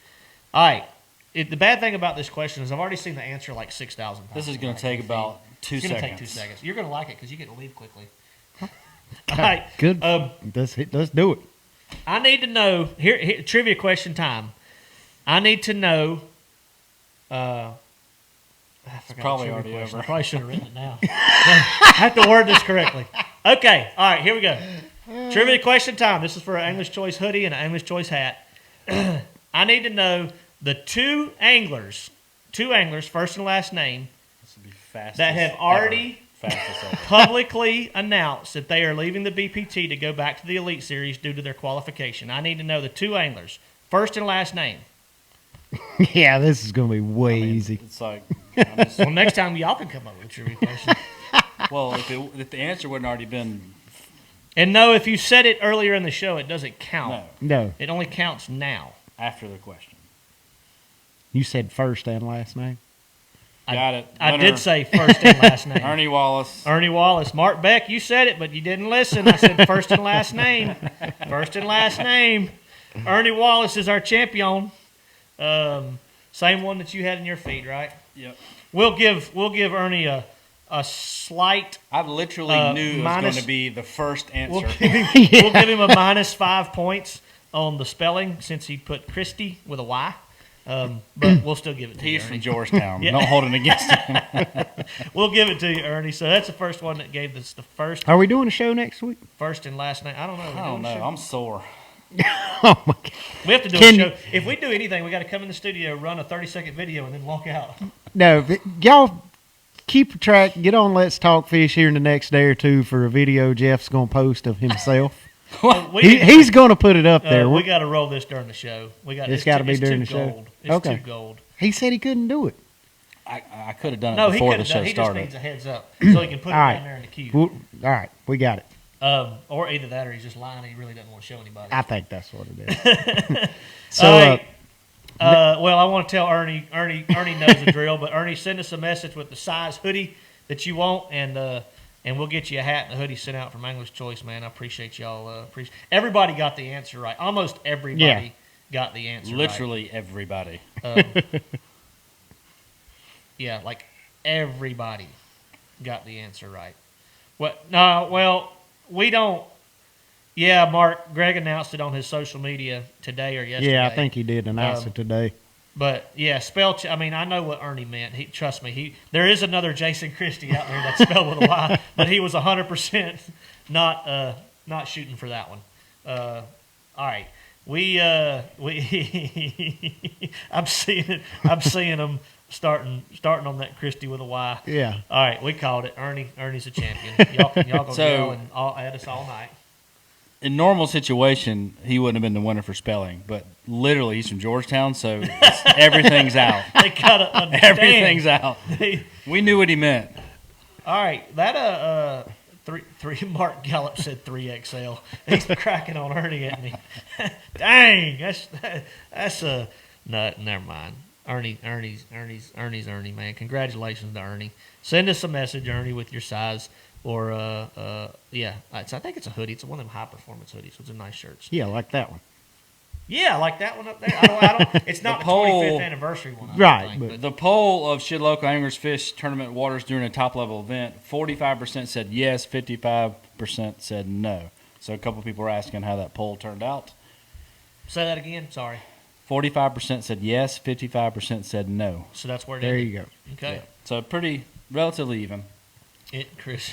[SPEAKER 4] All right. The bad thing about this question is I've already seen the answer like 6,000 times.
[SPEAKER 1] This is going to take about 2
[SPEAKER 4] It's
[SPEAKER 1] seconds.
[SPEAKER 4] going to take 2 seconds. You're going to like it because you get to leave quickly. All right.
[SPEAKER 2] Good. Let's do it.
[SPEAKER 4] I need to know here trivia question time. I need to know. I forgot
[SPEAKER 1] probably
[SPEAKER 4] the trivia
[SPEAKER 1] already
[SPEAKER 4] question.
[SPEAKER 1] over.
[SPEAKER 4] I probably should have written it down. I have to word this correctly. Okay. All right. Here we go. Trivia question time. This is for an English Choice hoodie and an English Choice hat. I need to know the two anglers, first and last name,
[SPEAKER 1] This would be fastest
[SPEAKER 4] that have already
[SPEAKER 1] Fastest ever.
[SPEAKER 4] publicly announced that they are leaving the BPT to go back to the Elite Series due to their qualification. I need to know the two anglers, first and last name.
[SPEAKER 2] Yeah, this is going to be way easy.
[SPEAKER 1] It's like, I'm just,
[SPEAKER 4] Well, next time y'all can come up with a trivia question.
[SPEAKER 1] well, if the answer wouldn't already been
[SPEAKER 4] And no, if you said it earlier in the show, it doesn't count.
[SPEAKER 2] No.
[SPEAKER 4] It only counts now.
[SPEAKER 1] After the question.
[SPEAKER 2] You said first and last name.
[SPEAKER 1] Got it.
[SPEAKER 4] I
[SPEAKER 1] Winner,
[SPEAKER 4] did say first and last name.
[SPEAKER 1] Ernie Wallace.
[SPEAKER 4] Ernie Wallace. Mark Beck, you said it, but you didn't listen. I said first and last name. First and last name. Ernie Wallace is our champion. Same one that you had in your feed, right?
[SPEAKER 1] Yep.
[SPEAKER 4] We'll give Ernie a slight.
[SPEAKER 1] I literally knew it was going to be the first
[SPEAKER 4] We'll
[SPEAKER 1] answer.
[SPEAKER 4] we'll give him a -5 points on the spelling since he put Christie with a Y. But we'll still give it to you,
[SPEAKER 1] He's
[SPEAKER 4] Ernie.
[SPEAKER 1] from Georgetown.
[SPEAKER 4] Yeah.
[SPEAKER 1] Don't hold it against him.
[SPEAKER 4] We'll give it to you, Ernie. So that's the first one that gave us the first
[SPEAKER 2] Are we doing a show next week?
[SPEAKER 4] and last name. I don't know.
[SPEAKER 1] I don't know. I'm sore.
[SPEAKER 2] Oh my God.
[SPEAKER 4] We have to do a show. If we do anything, we got to come in the studio, run a 30-second video, and then walk out.
[SPEAKER 2] No, y'all keep track. Get on Let's Talk Fish here in the next day or two for a video Jeff's going to post of himself. He's going to put it up there.
[SPEAKER 4] We got to roll this during the show.
[SPEAKER 2] It's got to be during the show.
[SPEAKER 4] Gold. It's
[SPEAKER 2] Okay.
[SPEAKER 4] too gold.
[SPEAKER 2] He said he couldn't do it.
[SPEAKER 1] I could have done it
[SPEAKER 4] No, he
[SPEAKER 1] before
[SPEAKER 4] could
[SPEAKER 1] the
[SPEAKER 4] have
[SPEAKER 1] show
[SPEAKER 4] done. He just
[SPEAKER 1] started.
[SPEAKER 4] needs a heads up so he can put it
[SPEAKER 2] All right.
[SPEAKER 4] down there in the queue.
[SPEAKER 2] All right, we got it.
[SPEAKER 4] Or either that, or he's just lying. And he really doesn't want to show anybody.
[SPEAKER 2] I think that's what it is. So,
[SPEAKER 4] All right. Well, I want to tell Ernie. Ernie knows the drill, but Ernie, send us a message with the size hoodie that you want, and we'll get you a hat and a hoodie sent out from Angler's Choice, man. I appreciate y'all. Everybody got the answer right. Almost everybody got the answer
[SPEAKER 1] Literally everybody.
[SPEAKER 4] right. Yeah, like everybody got the answer right. What? No, well, we don't. Yeah, Mark. Greg announced it on his social media today or yesterday.
[SPEAKER 2] yeah, I think he did announce it today.
[SPEAKER 4] But yeah, I mean, I know what Ernie meant. Trust me. There is another Jason Christie out there that's spelled with a Y, but he was 100% not shooting for that one. All right, we I'm seeing him starting on that Christie with a Y.
[SPEAKER 2] Yeah.
[SPEAKER 4] All right, we called it. Ernie's a champion. Y'all gonna
[SPEAKER 1] So-
[SPEAKER 4] yell and at us all night.
[SPEAKER 1] In normal situation, he wouldn't have been the winner for spelling, but literally he's from Georgetown, so everything's out.
[SPEAKER 4] They gotta understand.
[SPEAKER 1] Everything's out. We knew what he meant.
[SPEAKER 4] All right, that three. Mark Gallup said 3XL. He's cracking on Ernie, isn't he? Dang, that's a nut. Never mind. Ernie's Ernie, man. Congratulations to Ernie. Send us a message, Ernie, with your size. Or I think it's a hoodie. It's one of them high performance hoodies. So it's a nice shirts.
[SPEAKER 2] Yeah, like that one.
[SPEAKER 4] Yeah, like that one up there. I don't. It's not the 25th anniversary one. I don't
[SPEAKER 2] Right,
[SPEAKER 4] think,
[SPEAKER 2] but-
[SPEAKER 1] The poll of should local anglers fish tournament waters during a top level event, 45% said yes, 55% said no. So a couple people were asking how that poll turned out.
[SPEAKER 4] say that again. Sorry.
[SPEAKER 1] 45% said yes, 55% said no.
[SPEAKER 4] So that's where it
[SPEAKER 2] There
[SPEAKER 4] ended.
[SPEAKER 2] you go.
[SPEAKER 4] Okay.
[SPEAKER 1] So relatively even.
[SPEAKER 4] Chris,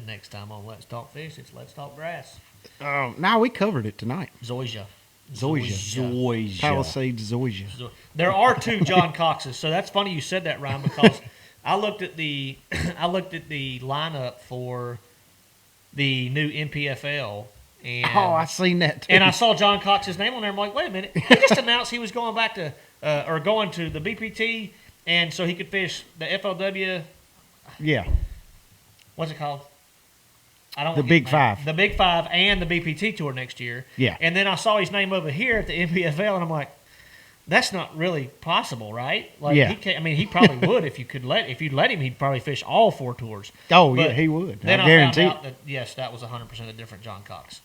[SPEAKER 4] next time on Let's Talk Fish, it's Let's Talk Grass.
[SPEAKER 2] Oh, now we covered it tonight.
[SPEAKER 4] Zoysia.
[SPEAKER 1] Zoysia.
[SPEAKER 2] Palisades Zoysia.
[SPEAKER 4] There are 2 John Coxes, so that's funny you said that, Ryan, because I looked at the lineup for the new NPFL, and
[SPEAKER 2] Oh, I seen that too.
[SPEAKER 4] and I saw John Cox's name on there. I'm like, wait a minute, he just announced he was going back to going to the BPT, and so he could fish the FLW.
[SPEAKER 2] Yeah.
[SPEAKER 4] What's it called? I don't
[SPEAKER 2] The
[SPEAKER 4] want to
[SPEAKER 2] Big
[SPEAKER 4] get mad.
[SPEAKER 2] Five.
[SPEAKER 4] The Big Five and the BPT tour next year.
[SPEAKER 2] Yeah.
[SPEAKER 4] And then I saw his name over here at the NPFL, and I'm like, that's not really possible, right? Like,
[SPEAKER 2] Yeah.
[SPEAKER 4] He can't, I mean, he probably would if you'd let him. He'd probably fish all 4 tours.
[SPEAKER 2] Oh, yeah,
[SPEAKER 4] But
[SPEAKER 2] he would.
[SPEAKER 4] Then
[SPEAKER 2] I
[SPEAKER 4] I
[SPEAKER 2] guarantee
[SPEAKER 4] found
[SPEAKER 2] it.
[SPEAKER 4] out that yes, that was 100% a different John Cox.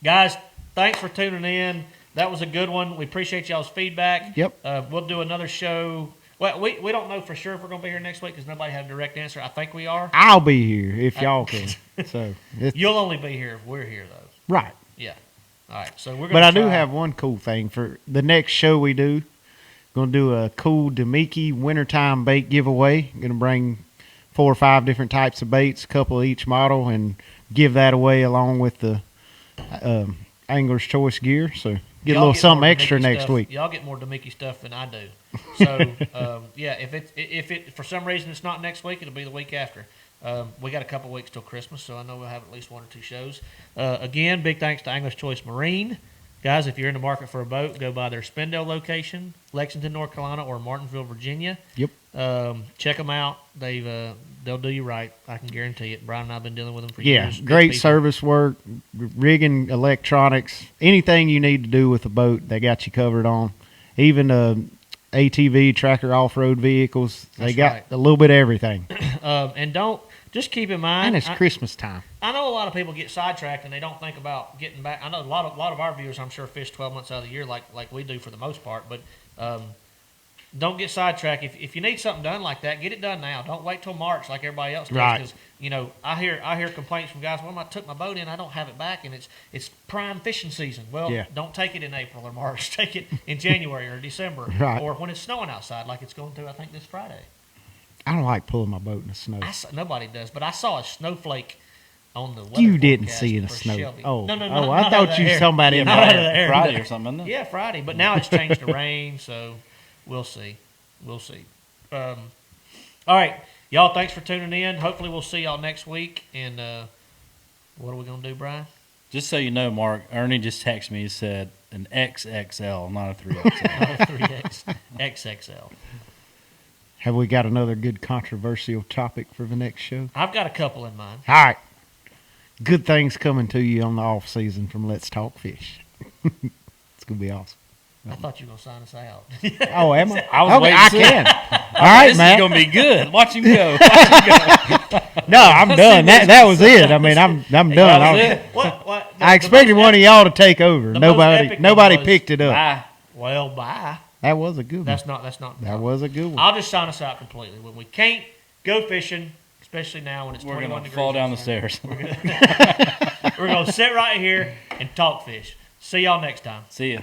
[SPEAKER 4] Guys, thanks for tuning in. That was a good one. We appreciate y'all's feedback.
[SPEAKER 2] Yep.
[SPEAKER 4] We'll do another show. Well, we don't know for sure if we're going to be here next week because nobody had a direct answer. I think we are.
[SPEAKER 2] I'll be here if y'all can. So,
[SPEAKER 4] You'll only be here if we're here, though.
[SPEAKER 2] right.
[SPEAKER 4] Yeah. All right. So we're going.
[SPEAKER 2] But I do have one cool thing for the next show we do. Going to do a cool Demiki wintertime bait giveaway. Going to bring 4 or 5 different types of baits, a couple of each model, and give that away along with the Angler's Choice gear. So get a little something
[SPEAKER 4] more
[SPEAKER 2] extra
[SPEAKER 4] Demiki
[SPEAKER 2] next
[SPEAKER 4] stuff.
[SPEAKER 2] week.
[SPEAKER 4] Y'all get more Demiki stuff than I do. So yeah, if it for some reason it's not next week, it'll be the week after. We got a couple weeks till Christmas, so I know we'll have at least 1 or 2 shows. Again, big thanks to Angler's Choice Marine. Guys, if you're in the market for a boat, go by their Spindale location, Lexington, North Carolina, or Martinsville, Virginia.
[SPEAKER 2] Yep.
[SPEAKER 4] Check them out. They'll do you right. I can guarantee it. Brian and I have been dealing with them for
[SPEAKER 2] Yeah,
[SPEAKER 4] years. Good
[SPEAKER 2] great
[SPEAKER 4] people.
[SPEAKER 2] service work, rigging, electronics, anything you need to do with a boat, they got you covered on. Even ATV, tracker off-road vehicles, they
[SPEAKER 4] That's
[SPEAKER 2] got
[SPEAKER 4] right.
[SPEAKER 2] a little bit of everything.
[SPEAKER 4] And just keep in mind.
[SPEAKER 2] And it's Christmas time.
[SPEAKER 4] I know a lot of people get sidetracked and they don't think about getting back. I know a lot of our viewers, I'm sure, fish 12 months out of the year like we do for the most part. But don't get sidetracked. If you need something done like that, get it done now. Don't wait till March like everybody else does.
[SPEAKER 2] Right.
[SPEAKER 4] Because I hear complaints from guys. Well, I took my boat in, I don't have it back, and it's prime fishing season. Well,
[SPEAKER 2] Yeah.
[SPEAKER 4] don't take it in April or March. Take it in January or December,
[SPEAKER 2] Right.
[SPEAKER 4] or when it's snowing outside, like it's going to. I think this Friday.
[SPEAKER 2] I don't like pulling my boat in the snow.
[SPEAKER 4] Nobody does, but I saw a snowflake on the weather
[SPEAKER 2] You didn't
[SPEAKER 4] forecast
[SPEAKER 2] see the
[SPEAKER 4] for
[SPEAKER 2] snow.
[SPEAKER 4] Shelby.
[SPEAKER 2] Oh,
[SPEAKER 4] no,
[SPEAKER 2] I thought you were talking about in
[SPEAKER 4] Not out of the air.
[SPEAKER 1] Friday or something, isn't it?
[SPEAKER 4] Yeah, Friday. But now it's changed to rain, so we'll see. We'll see. All right, y'all. Thanks for tuning in. Hopefully, we'll see y'all next week. And what are we gonna do, Brian?
[SPEAKER 1] Just so you know, Mark, Ernie just texted me. He said an XXL, not a 3XL.
[SPEAKER 4] 3X XXL.
[SPEAKER 2] Have we got another good controversial topic for the next show?
[SPEAKER 4] I've got a couple in mind.
[SPEAKER 2] All right. Good things coming to you on the off season from Let's Talk Fish. It's going to be awesome.
[SPEAKER 4] I thought you were gonna sign us out.
[SPEAKER 2] Oh, am I?
[SPEAKER 1] I was
[SPEAKER 2] Okay,
[SPEAKER 1] waiting
[SPEAKER 2] I
[SPEAKER 1] to-
[SPEAKER 2] can. All right,
[SPEAKER 1] This
[SPEAKER 2] man.
[SPEAKER 1] is gonna be good. Watch him go.
[SPEAKER 2] No, I'm done. That was it. I mean, I'm done.
[SPEAKER 1] That was it.
[SPEAKER 4] What?
[SPEAKER 2] I expected one of y'all to take over.
[SPEAKER 4] the most
[SPEAKER 2] Nobody
[SPEAKER 4] epic
[SPEAKER 2] nobody
[SPEAKER 4] one was-
[SPEAKER 2] picked it up.
[SPEAKER 1] Bye.
[SPEAKER 4] Well, bye.
[SPEAKER 2] That was a good one.
[SPEAKER 4] That's not.
[SPEAKER 2] That was a good one.
[SPEAKER 4] I'll just sign us out completely. When we can't go fishing, especially now when it's
[SPEAKER 1] We're
[SPEAKER 4] 21
[SPEAKER 1] gonna
[SPEAKER 4] degrees.
[SPEAKER 1] fall down the
[SPEAKER 4] outside,
[SPEAKER 1] stairs.
[SPEAKER 4] We're gonna sit right here and talk fish. See y'all next time.
[SPEAKER 1] See ya.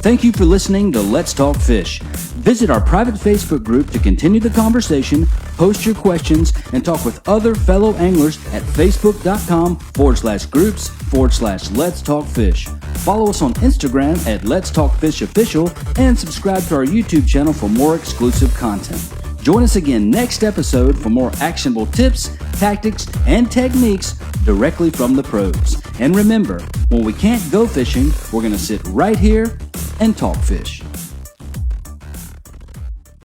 [SPEAKER 3] Thank you for listening to Let's Talk Fish. Visit our private Facebook group to continue the conversation, post your questions, and talk with other fellow anglers at facebook.com/groups/Let's Talk Fish. Follow us on Instagram at Let's Talk Fish Official and subscribe to our YouTube channel for more exclusive content. Join us again next episode for more actionable tips, tactics, and techniques directly from the pros. And remember, when we can't go fishing, we're going to sit right here and talk fish.